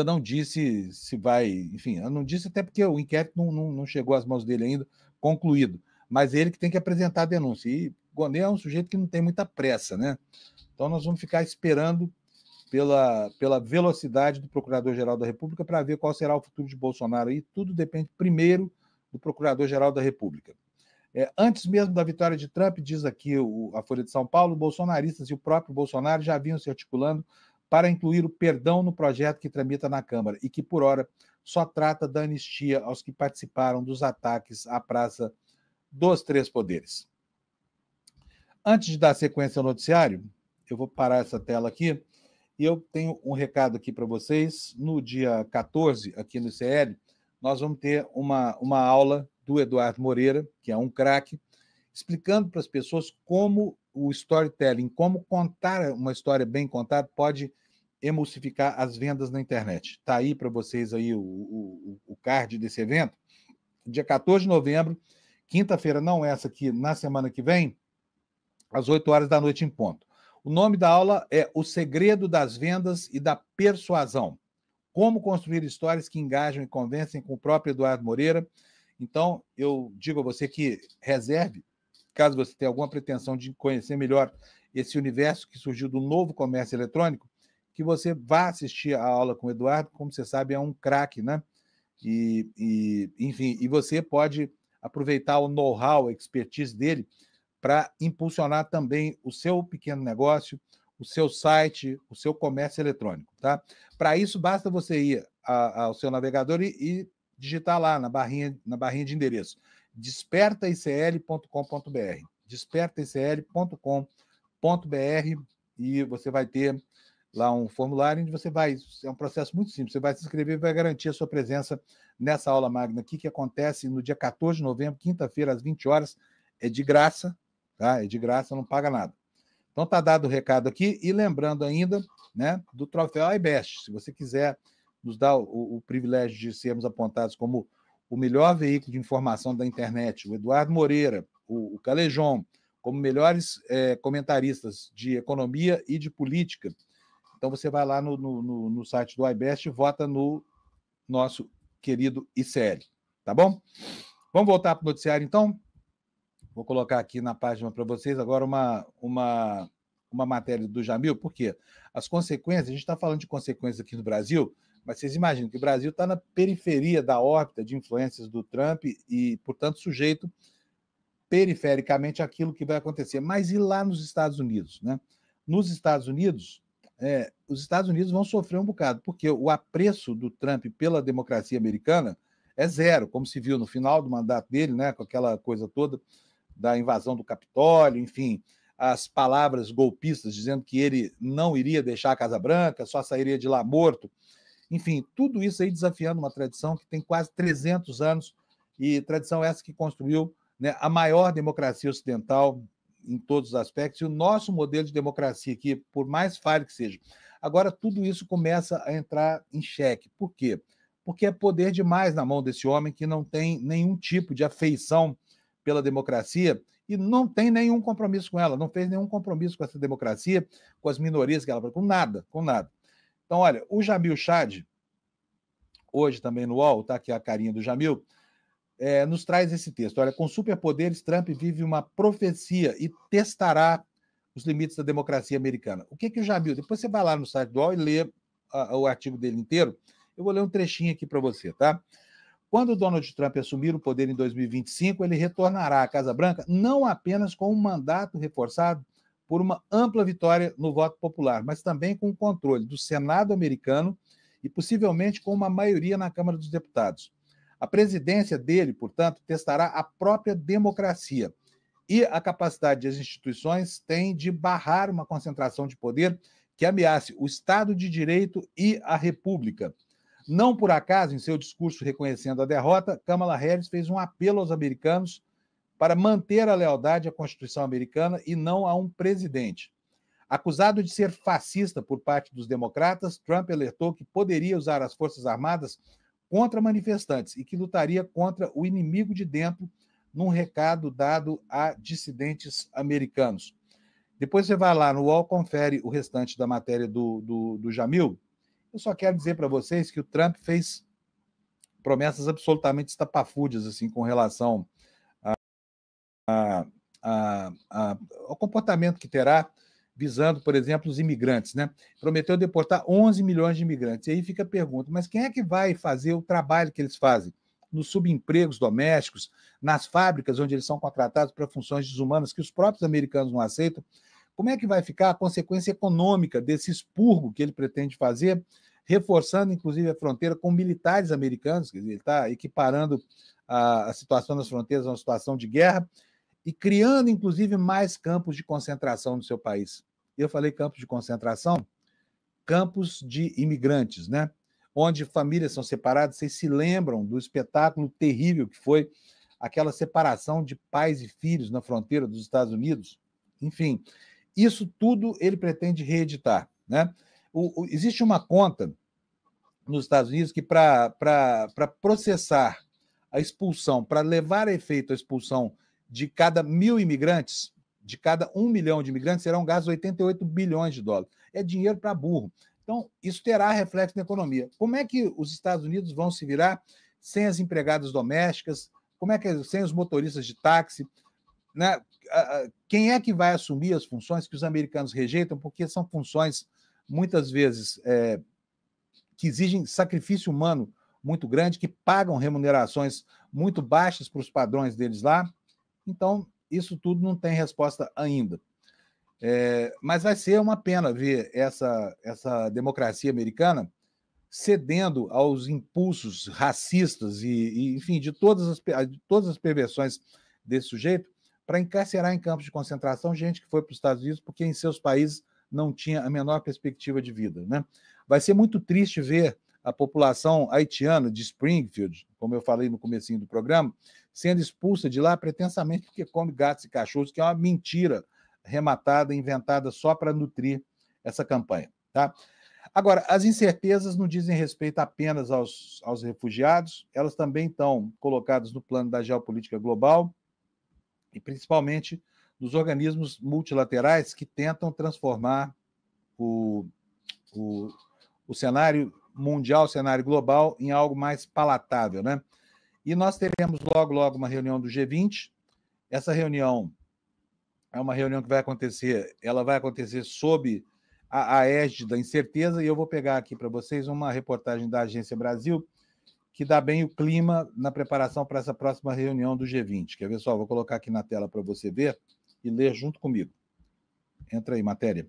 não disse se vai... Enfim, não disse até porque o inquérito não chegou às mãos dele ainda, concluído. Mas ele que tem que apresentar a denúncia. E Gonê é um sujeito que não tem muita pressa, né? Então nós vamos ficar esperando pela velocidade do Procurador-Geral da República para ver qual será o futuro de Bolsonaro. E tudo depende primeiro do Procurador-Geral da República. Antes mesmo da vitória de Trump, diz aqui a Folha de São Paulo, bolsonaristas e o próprio Bolsonaro já vinham se articulando para incluir o perdão no projeto que tramita na Câmara e que, por hora, só trata da anistia aos que participaram dos ataques à Praça dos Três Poderes. Antes de dar sequência ao noticiário, eu vou parar essa tela aqui e eu tenho um recado aqui para vocês. No dia 14, aqui no ICL, nós vamos ter uma aula do Eduardo Moreira, que é um craque, explicando para as pessoas como o storytelling, como contar uma história bem contada pode emulsificar as vendas na internet. Está aí para vocês aí o card desse evento. Dia 14 de novembro, quinta-feira, não essa aqui, na semana que vem, às 8 horas da noite em ponto. O nome da aula é O Segredo das Vendas e da Persuasão. Como construir histórias que engajam e convencem, com o próprio Eduardo Moreira. Então, eu digo a você que reserve, caso você tenha alguma pretensão de conhecer melhor esse universo que surgiu do novo comércio eletrônico, que você vá assistir a aula com o Eduardo. Como você sabe, é um craque, né? Enfim, e você pode aproveitar o know-how, a expertise dele para impulsionar também o seu pequeno negócio, o seu site, o seu comércio eletrônico, tá? Para isso, basta você ir ao seu navegador e digitar lá na barrinha de endereço, despertaicl.com.br, despertaicl.com.br, e você vai ter lá um formulário onde você vai... É um processo muito simples, você vai se inscrever e vai garantir a sua presença nessa aula magna aqui, que acontece no dia 14 de novembro, quinta-feira, às 20 horas, é de graça, tá? É de graça, não paga nada. Então está dado o recado aqui, e lembrando ainda, né, do troféu iBest. Se você quiser nos dar o privilégio de sermos apontados como o melhor veículo de informação da internet, o Eduardo Moreira, o Calejon, como melhores comentaristas de economia e de política, então você vai lá no site do iBest e vota no nosso querido ICL, tá bom? Vamos voltar para o noticiário, então? Vou colocar aqui na página para vocês agora uma matéria do Jamil, porque as consequências, a gente está falando de consequências aqui no Brasil, Mas vocês imaginam que o Brasil está na periferia da órbita de influências do Trump e, portanto, sujeito perifericamente àquilo que vai acontecer. Mas e lá nos Estados Unidos? Né? Nos Estados Unidos, os Estados Unidos vão sofrer um bocado, porque o apreço do Trump pela democracia americana é zero, como se viu no final do mandato dele, né, com aquela coisa toda da invasão do Capitólio, enfim, as palavras golpistas dizendo que ele não iria deixar a Casa Branca, só sairia de lá morto. Enfim, tudo isso aí desafiando uma tradição que tem quase 300 anos, e tradição essa que construiu, né, a maior democracia ocidental em todos os aspectos, e o nosso modelo de democracia aqui, por mais falho que seja. Agora, tudo isso começa a entrar em xeque. Por quê? Porque é poder demais na mão desse homem que não tem nenhum tipo de afeição pela democracia e não tem nenhum compromisso com ela, não fez nenhum compromisso com essa democracia, com as minorias que ela... com nada, com nada. Então, olha, o Jamil Chad, hoje também no UOL, está aqui a carinha do Jamil, nos traz esse texto. Olha, com superpoderes, Trump vive uma profecia e testará os limites da democracia americana. O que o Jamil... Depois você vai lá no site do UOL e lê o artigo dele inteiro. Eu vou ler um trechinho aqui para você, tá? Quando Donald Trump assumir o poder em 2025, ele retornará à Casa Branca não apenas com um mandato reforçado por uma ampla vitória no voto popular, mas também com o controle do Senado americano e possivelmente com uma maioria na Câmara dos Deputados. A presidência dele, portanto, testará a própria democracia e a capacidade das instituições tem de barrar uma concentração de poder que ameace o Estado de Direito e a República. Não por acaso, em seu discurso reconhecendo a derrota, Kamala Harris fez um apelo aos americanos para manter a lealdade à Constituição americana e não a um presidente. Acusado de ser fascista por parte dos democratas, Trump alertou que poderia usar as Forças Armadas contra manifestantes e que lutaria contra o inimigo de dentro, num recado dado a dissidentes americanos. Depois você vai lá no UOL, confere o restante da matéria do Jamil. Eu só quero dizer para vocês que o Trump fez promessas absolutamente estapafúrdias assim, com relação ao comportamento que terá, visando, por exemplo, os imigrantes. Né? Prometeu deportar 11 milhões de imigrantes. E aí fica a pergunta, mas quem é que vai fazer o trabalho que eles fazem? Nos subempregos domésticos, nas fábricas onde eles são contratados para funções desumanas que os próprios americanos não aceitam. Como é que vai ficar a consequência econômica desse expurgo que ele pretende fazer, reforçando, inclusive, a fronteira com militares americanos? Quer dizer, ele está equiparando a situação das fronteiras a uma situação de guerra e criando, inclusive, mais campos de concentração no seu país. Eu falei campos de concentração, campos de imigrantes, né? Onde famílias são separadas. Vocês se lembram do espetáculo terrível que foi aquela separação de pais e filhos na fronteira dos Estados Unidos? Enfim, isso tudo ele pretende reeditar. Né? Existe uma conta nos Estados Unidos que, para processar a expulsão, para levar a efeito a expulsão de cada 1.000 imigrantes, de cada 1 milhão de imigrantes, serão gastos 88 bilhões de dólares. É dinheiro para burro. Então, isso terá reflexo na economia. Como é que os Estados Unidos vão se virar sem as empregadas domésticas? Como é que sem os motoristas de táxi? Né? Quem é que vai assumir as funções que os americanos rejeitam? Porque são funções, muitas vezes, que exigem sacrifício humano muito grande, que pagam remunerações muito baixas para os padrões deles lá. Então, isso tudo não tem resposta ainda. Mas vai ser uma pena ver essa democracia americana cedendo aos impulsos racistas e enfim, de todas as perversões desse sujeito, para encarcerar em campos de concentração gente que foi para os Estados Unidos porque em seus países não tinha a menor perspectiva de vida. Né? Vai ser muito triste ver a população haitiana de Springfield, como eu falei no comecinho do programa, sendo expulsa de lá pretensamente porque come gatos e cachorros, que é uma mentira rematada, inventada só para nutrir essa campanha. Tá? Agora, as incertezas não dizem respeito apenas aos refugiados, elas também estão colocadas no plano da geopolítica global e principalmente dos organismos multilaterais que tentam transformar o cenário mundial, o cenário global, em algo mais palatável. Né? E nós teremos logo uma reunião do G20. Essa reunião é uma reunião que vai acontecer, ela vai acontecer sob a égide da incerteza, e eu vou pegar aqui para vocês uma reportagem da Agência Brasil que dá bem o clima na preparação para essa próxima reunião do G20. Quer ver só? Vou colocar aqui na tela para você ver e ler junto comigo. Entra aí, matéria.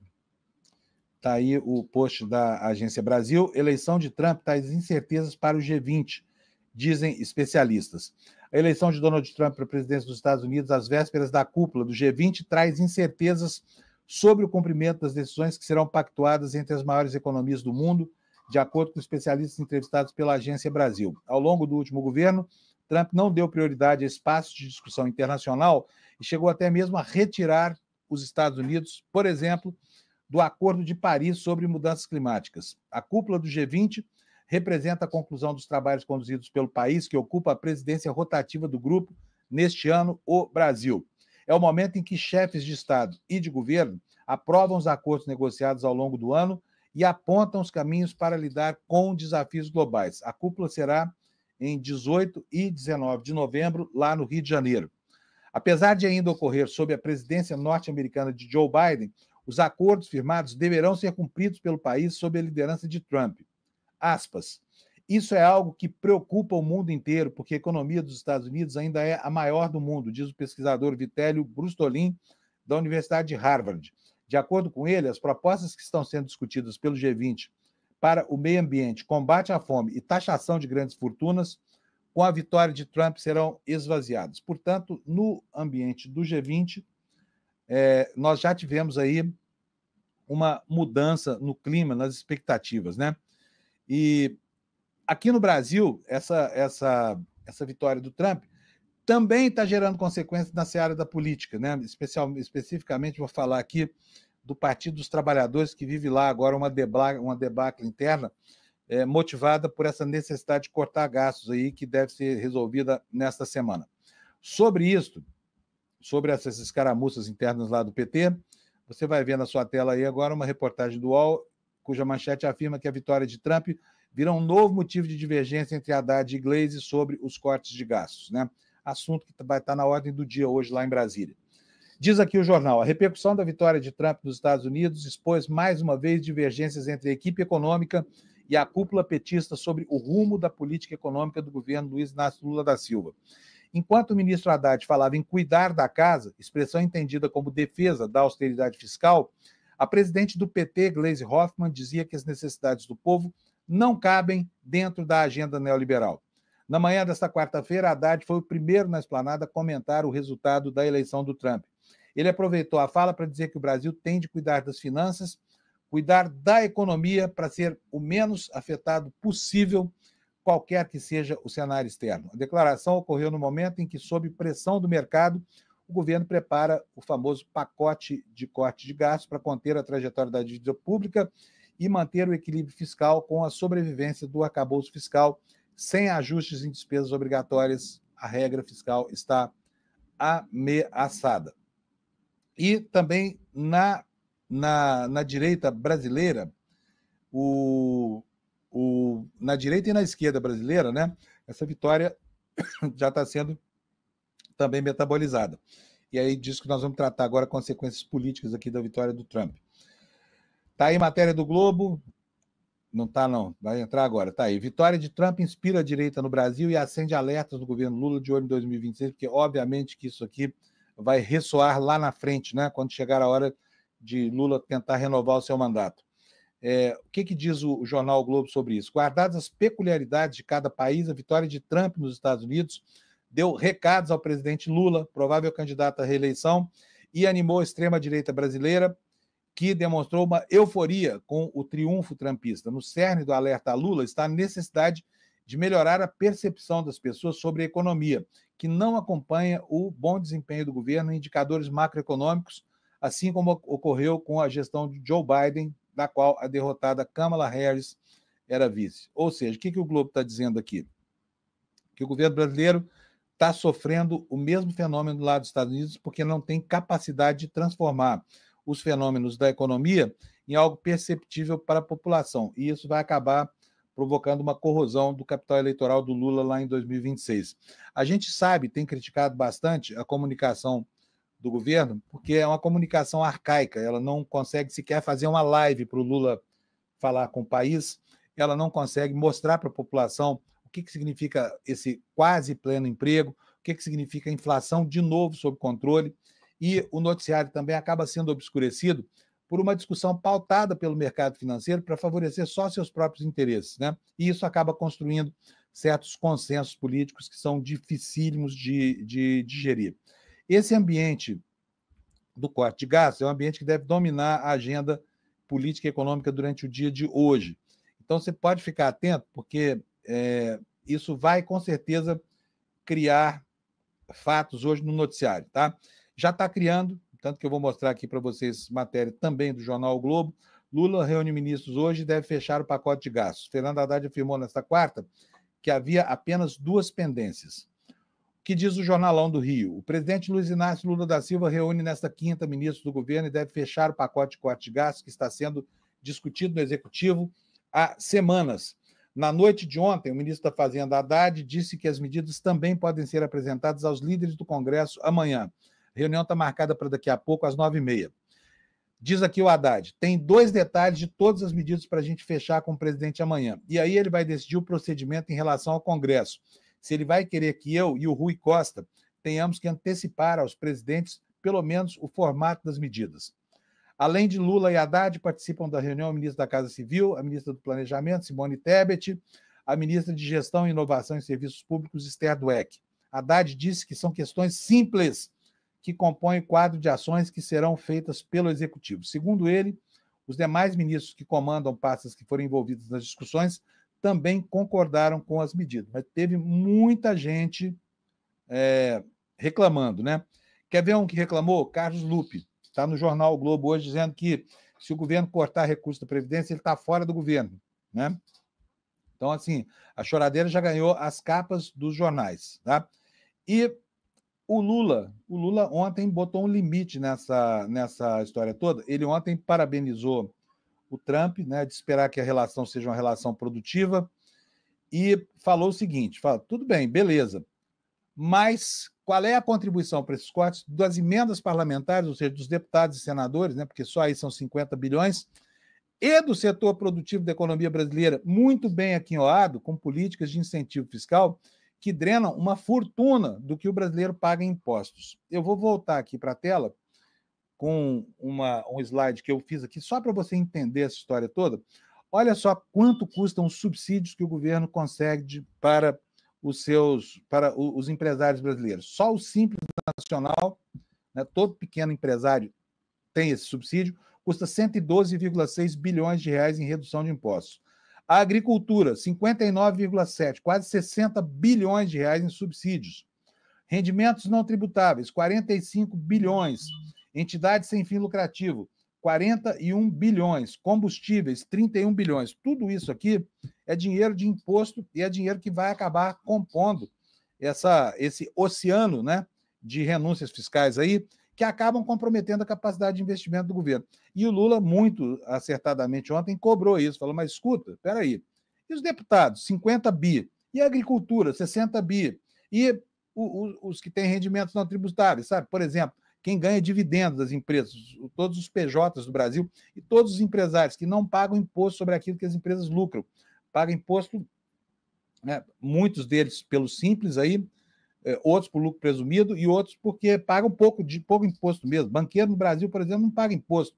Está aí o post da Agência Brasil. Eleição de Trump traz incertezas para o G20, dizem especialistas. A eleição de Donald Trump para a presidência dos Estados Unidos, às vésperas da cúpula do G20, traz incertezas sobre o cumprimento das decisões que serão pactuadas entre as maiores economias do mundo, de acordo com especialistas entrevistados pela Agência Brasil. Ao longo do último governo, Trump não deu prioridade a espaços de discussão internacional e chegou até mesmo a retirar os Estados Unidos, por exemplo, do Acordo de Paris sobre mudanças climáticas. A cúpula do G20 representa a conclusão dos trabalhos conduzidos pelo país que ocupa a presidência rotativa do grupo neste ano, o Brasil. É o momento em que chefes de Estado e de governo aprovam os acordos negociados ao longo do ano e apontam os caminhos para lidar com desafios globais. A cúpula será em 18 e 19 de novembro, lá no Rio de Janeiro. Apesar de ainda ocorrer sob a presidência norte-americana de Joe Biden, os acordos firmados deverão ser cumpridos pelo país sob a liderança de Trump. Aspas. Isso é algo que preocupa o mundo inteiro, porque a economia dos Estados Unidos ainda é a maior do mundo, diz o pesquisador Vitélio Brustolin, da Universidade de Harvard. De acordo com ele, as propostas que estão sendo discutidas pelo G20 para o meio ambiente, combate à fome e taxação de grandes fortunas, com a vitória de Trump, serão esvaziadas. Portanto, no ambiente do G20, nós já tivemos aí uma mudança no clima, nas expectativas, né? E aqui no Brasil, essa vitória do Trump também está gerando consequências na seara da política, né? Especificamente, vou falar aqui do Partido dos Trabalhadores, que vive lá agora uma debacle interna, motivada por essa necessidade de cortar gastos aí, que deve ser resolvida nesta semana. Sobre isso, sobre essas escaramuças internas lá do PT, você vai ver na sua tela aí agora uma reportagem do UOL, cuja manchete afirma que a vitória de Trump vira um novo motivo de divergência entre Haddad e Gleisi sobre os cortes de gastos, né? Assunto que vai estar na ordem do dia hoje lá em Brasília. Diz aqui o jornal, a repercussão da vitória de Trump nos Estados Unidos expôs mais uma vez divergências entre a equipe econômica e a cúpula petista sobre o rumo da política econômica do governo Luiz Inácio Lula da Silva. Enquanto o ministro Haddad falava em cuidar da casa, expressão entendida como defesa da austeridade fiscal, a presidente do PT, Gleisi Hoffmann, dizia que as necessidades do povo não cabem dentro da agenda neoliberal. Na manhã desta quarta-feira, Haddad foi o primeiro na esplanada a comentar o resultado da eleição do Trump. Ele aproveitou a fala para dizer que o Brasil tem de cuidar das finanças, cuidar da economia para ser o menos afetado possível, qualquer que seja o cenário externo. A declaração ocorreu no momento em que, sob pressão do mercado, o governo prepara o famoso pacote de corte de gastos para conter a trajetória da dívida pública e manter o equilíbrio fiscal com a sobrevivência do arcabouço fiscal sem ajustes em despesas obrigatórias. A regra fiscal está ameaçada. E também na direita brasileira, na direita e na esquerda brasileira, né, essa vitória já está sendo também metabolizada. E aí disso que nós vamos tratar agora, consequências políticas aqui da vitória do Trump. Está aí matéria do Globo. Não está, não. Vai entrar agora. Está aí. Vitória de Trump inspira a direita no Brasil e acende alertas do governo Lula de olho em 2026, porque obviamente que isso aqui vai ressoar lá na frente, né, quando chegar a hora de Lula tentar renovar o seu mandato. O que diz o jornal o Globo sobre isso? Guardadas as peculiaridades de cada país, a vitória de Trump nos Estados Unidos deu recados ao presidente Lula, provável candidato à reeleição, e animou a extrema-direita brasileira, que demonstrou uma euforia com o triunfo trumpista. No cerne do alerta a Lula está a necessidade de melhorar a percepção das pessoas sobre a economia, que não acompanha o bom desempenho do governo em indicadores macroeconômicos, assim como ocorreu com a gestão de Joe Biden, da qual a derrotada Kamala Harris era vice. Ou seja, o que o Globo está dizendo aqui? Que o governo brasileiro está sofrendo o mesmo fenômeno lá dos Estados Unidos porque não tem capacidade de transformar os fenômenos da economia em algo perceptível para a população. E isso vai acabar provocando uma corrosão do capital eleitoral do Lula lá em 2026. A gente sabe, tem criticado bastante a comunicação do governo, porque é uma comunicação arcaica, ela não consegue sequer fazer uma live para o Lula falar com o país, ela não consegue mostrar para a população o que significa esse quase pleno emprego, o que significa a inflação de novo sob controle, e o noticiário também acaba sendo obscurecido por uma discussão pautada pelo mercado financeiro para favorecer só seus próprios interesses, né? E isso acaba construindo certos consensos políticos que são dificílimos de digerir. Esse ambiente do corte de gastos é um ambiente que deve dominar a agenda política e econômica durante o dia de hoje. Então, você pode ficar atento, porque isso vai, com certeza, criar fatos hoje no noticiário, tá? Já está criando, tanto que eu vou mostrar aqui para vocês matéria também do jornal o Globo. Lula reúne ministros hoje e deve fechar o pacote de gastos. Fernando Haddad afirmou nesta quarta que havia apenas 2 pendências. O que diz o Jornalão do Rio? O presidente Luiz Inácio Lula da Silva reúne nesta quinta ministros do governo e deve fechar o pacote de corte de gastos que está sendo discutido no Executivo há semanas. Na noite de ontem, o ministro da Fazenda, Haddad, disse que as medidas também podem ser apresentadas aos líderes do Congresso amanhã. A reunião está marcada para daqui a pouco, às 9h30. Diz aqui o Haddad, tem 2 detalhes de todas as medidas para a gente fechar com o presidente amanhã. E aí ele vai decidir o procedimento em relação ao Congresso. Se ele vai querer que eu e o Rui Costa tenhamos que antecipar aos presidentes, pelo menos, o formato das medidas. Além de Lula e Haddad, participam da reunião o ministro da Casa Civil, a ministra do Planejamento, Simone Tebet, a ministra de Gestão, Inovação e Serviços Públicos, Esther Dweck. Haddad disse que são questões simples que compõem o quadro de ações que serão feitas pelo Executivo. Segundo ele, os demais ministros que comandam pastas que foram envolvidos nas discussões também concordaram com as medidas, mas teve muita gente reclamando, né? Quer ver um que reclamou? Carlos Lupe. Está no jornal o Globo hoje dizendo que se o governo cortar recursos da Previdência, ele está fora do governo, né? Então, assim, a choradeira já ganhou as capas dos jornais, tá? E o Lula ontem botou um limite nessa história toda. Ele ontem parabenizou o Trump, né, de esperar que a relação seja uma relação produtiva, e falou o seguinte, tudo bem, beleza, mas qual é a contribuição para esses cortes das emendas parlamentares, ou seja, dos deputados e senadores, né, porque só aí são 50 bilhões, e do setor produtivo da economia brasileira, muito bem aquinhoado, com políticas de incentivo fiscal que drenam uma fortuna do que o brasileiro paga em impostos. Eu vou voltar aqui para a tela com um slide que eu fiz aqui, só para você entender essa história toda. Olha só quanto custam os subsídios que o governo consegue para os empresários brasileiros. Só o Simples Nacional, né, todo pequeno empresário tem esse subsídio, custa 112,6 bilhões de reais em redução de impostos. A agricultura, 59,7, quase 60 bilhões de reais em subsídios. Rendimentos não tributáveis, 45 bilhões. Entidades sem fim lucrativo, 41 bilhões. Combustíveis, 31 bilhões. Tudo isso aqui é dinheiro de imposto e é dinheiro que vai acabar compondo esse oceano, né, de renúncias fiscais aí, que acabam comprometendo a capacidade de investimento do governo. E o Lula, muito acertadamente ontem, cobrou isso. Falou, mas escuta, peraí, e os deputados, 50 bi? E a agricultura, 60 bi? E os que têm rendimentos não tributáveis, sabe? Por exemplo, quem ganha dividendos das empresas, todos os PJs do Brasil e todos os empresários que não pagam imposto sobre aquilo que as empresas lucram. Pagam imposto, né, muitos deles pelo Simples aí, outros por lucro presumido e outros porque pagam pouco imposto mesmo. Banqueiro no Brasil, por exemplo, não paga imposto.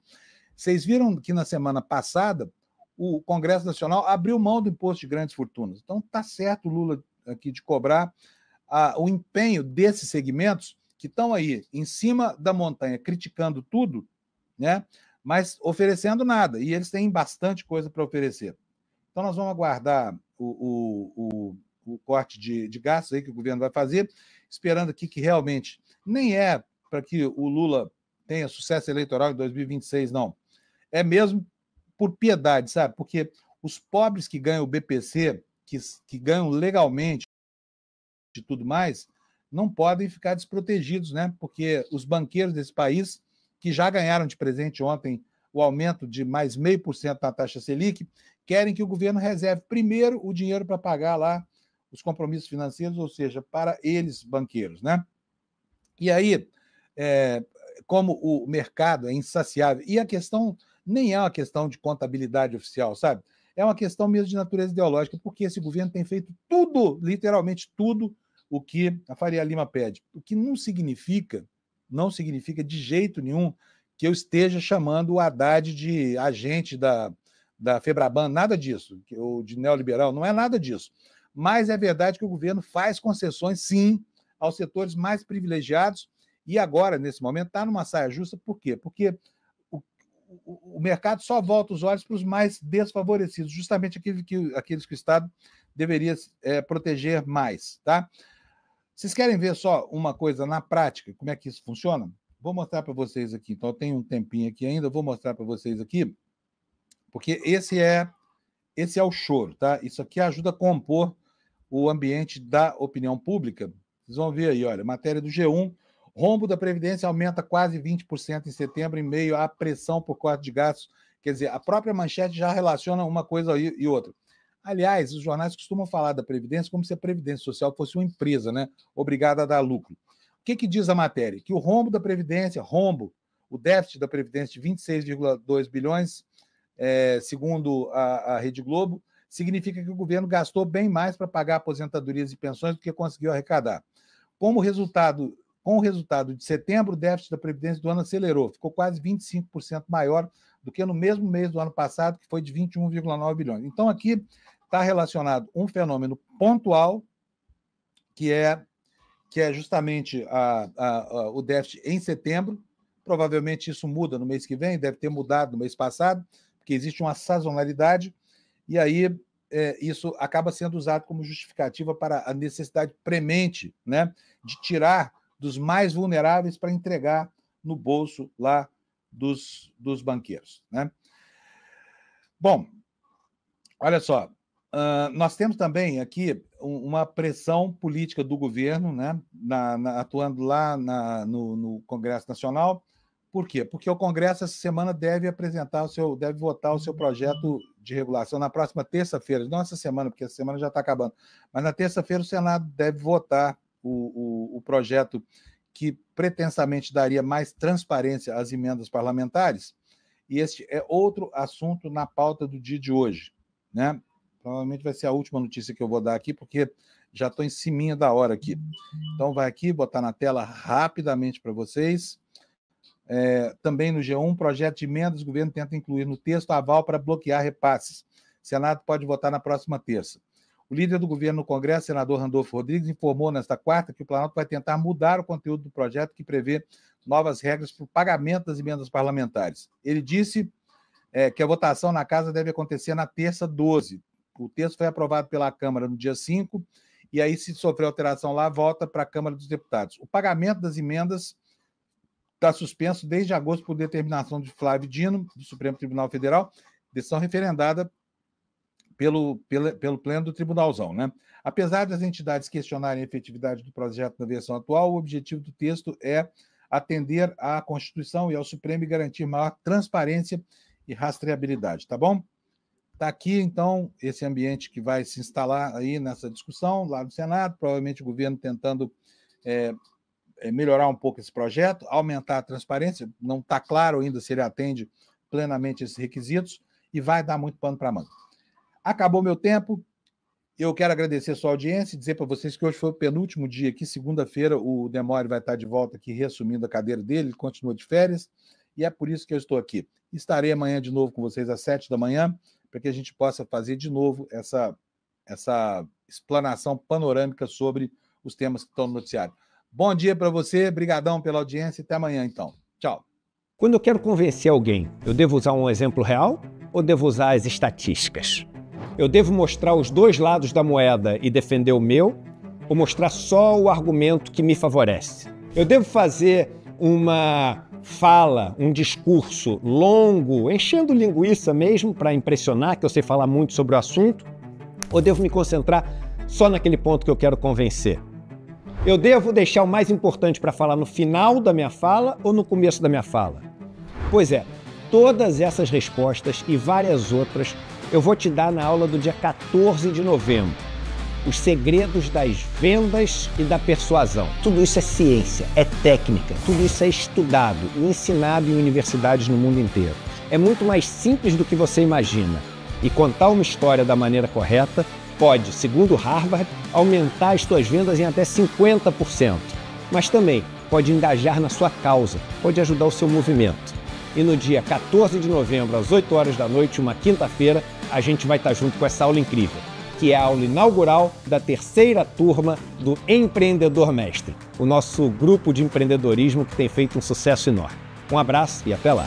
Vocês viram que na semana passada o Congresso Nacional abriu mão do imposto de grandes fortunas. Então está certo o Lula aqui de cobrar o empenho desses segmentos que estão aí em cima da montanha criticando tudo, né? Mas oferecendo nada. E eles têm bastante coisa para oferecer. Então nós vamos aguardar o corte de gastos aí que o governo vai fazer, esperando aqui que realmente nem é para que o Lula tenha sucesso eleitoral em 2026, não. É mesmo por piedade, sabe? Porque os pobres que ganham o BPC, que ganham legalmente e tudo mais, não podem ficar desprotegidos, né? Porque os banqueiros desse país, que já ganharam de presente ontem o aumento de mais 0,5% na taxa Selic, querem que o governo reserve primeiro o dinheiro para pagar lá os compromissos financeiros, ou seja, para eles, banqueiros, né? E aí, como o mercado é insaciável, e a questão nem é uma questão de contabilidade oficial, sabe? É uma questão mesmo de natureza ideológica, porque esse governo tem feito tudo, literalmente tudo, o que a Faria Lima pede. O que não significa de jeito nenhum que eu esteja chamando o Haddad de agente da Febraban, nada disso, ou de neoliberal, não é nada disso. Mas é verdade que o governo faz concessões, sim, aos setores mais privilegiados, e agora, nesse momento, está numa saia justa. Por quê? Porque o mercado só volta os olhos para os mais desfavorecidos, justamente aqueles que o Estado deveria proteger mais. Tá? Vocês querem ver só uma coisa na prática, como é que isso funciona? Vou mostrar para vocês aqui. Então, eu tenho um tempinho aqui ainda, vou mostrar para vocês aqui, porque esse é o choro. Tá? Isso aqui ajuda a compor o ambiente da opinião pública. Vocês vão ver aí, olha, matéria do G1, rombo da Previdência aumenta quase 20% em setembro em meio à pressão por corte de gastos. Quer dizer, a própria manchete já relaciona uma coisa e outra. Aliás, os jornais costumam falar da Previdência como se a Previdência Social fosse uma empresa, né, obrigada a dar lucro. O que diz a matéria? Que o rombo da Previdência, o déficit da Previdência de 26,2 bilhões, segundo a Rede Globo, significa que o governo gastou bem mais para pagar aposentadorias e pensões do que conseguiu arrecadar. Com o resultado de setembro, o déficit da Previdência do ano acelerou, ficou quase 25% maior do que no mesmo mês do ano passado, que foi de 21,9 bilhões. Então, aqui está relacionado um fenômeno pontual, que é justamente o déficit em setembro. Provavelmente isso muda no mês que vem, deve ter mudado no mês passado, porque existe uma sazonalidade, e aí isso acaba sendo usado como justificativa para a necessidade premente, né, de tirar dos mais vulneráveis para entregar no bolso lá dos banqueiros. Né? Bom, olha só, nós temos também aqui uma pressão política do governo, né, atuando lá no Congresso Nacional. Por quê? Porque o Congresso, essa semana, deve votar o seu projeto de regulação na próxima terça-feira, não essa semana, porque essa semana já está acabando, mas na terça-feira o Senado deve votar o projeto que pretensamente daria mais transparência às emendas parlamentares, e este é outro assunto na pauta do dia de hoje. Né? Provavelmente vai ser a última notícia que eu vou dar aqui, porque já estou em ciminha da hora aqui. Então, vai aqui, botar na tela rapidamente para vocês. Também no G1, projeto de emendas, o governo tenta incluir no texto aval para bloquear repasses. O Senado pode votar na próxima terça. O líder do governo no Congresso, senador Randolfo Rodrigues, informou nesta quarta que o Planalto vai tentar mudar o conteúdo do projeto que prevê novas regras para o pagamento das emendas parlamentares. Ele disse que a votação na casa deve acontecer na terça 12. O texto foi aprovado pela Câmara no dia 5, e aí, se sofrer alteração lá, volta para a Câmara dos Deputados. O pagamento das emendas está suspenso desde agosto por determinação de Flávio Dino, do Supremo Tribunal Federal, decisão referendada pelo Pleno do Tribunalzão. Né? Apesar das entidades questionarem a efetividade do projeto na versão atual, o objetivo do texto é atender à Constituição e ao Supremo e garantir maior transparência e rastreabilidade. Tá bom? Está aqui, então, esse ambiente que vai se instalar aí nessa discussão lá no Senado, provavelmente o governo tentando melhorar um pouco esse projeto, aumentar a transparência, não está claro ainda se ele atende plenamente esses requisitos, e vai dar muito pano para a manga. Acabou meu tempo, eu quero agradecer a sua audiência e dizer para vocês que hoje foi o penúltimo dia aqui, segunda-feira o Demore vai estar de volta aqui reassumindo a cadeira dele, ele continua de férias, e é por isso que eu estou aqui. Estarei amanhã de novo com vocês às 7 da manhã, para que a gente possa fazer de novo essa explanação panorâmica sobre os temas que estão no noticiário. Bom dia para você, brigadão pela audiência, até amanhã então. Tchau. Quando eu quero convencer alguém, eu devo usar um exemplo real ou devo usar as estatísticas? Eu devo mostrar os dois lados da moeda e defender o meu, ou mostrar só o argumento que me favorece? Eu devo fazer uma fala, um discurso longo, enchendo linguiça mesmo para impressionar, que eu sei falar muito sobre o assunto, ou devo me concentrar só naquele ponto que eu quero convencer? Eu devo deixar o mais importante para falar no final da minha fala ou no começo da minha fala? Pois é, todas essas respostas e várias outras eu vou te dar na aula do dia 14 de novembro. os segredos das vendas e da persuasão. Tudo isso é ciência, é técnica, tudo isso é estudado e ensinado em universidades no mundo inteiro. É muito mais simples do que você imagina. E contar uma história da maneira correta pode, segundo Harvard, aumentar as suas vendas em até 50%. Mas também pode engajar na sua causa, pode ajudar o seu movimento. E no dia 14 de novembro, às 8 horas da noite, uma quinta-feira, a gente vai estar junto com essa aula incrível, que é a aula inaugural da terceira turma do Empreendedor Mestre, o nosso grupo de empreendedorismo que tem feito um sucesso enorme. Um abraço e até lá!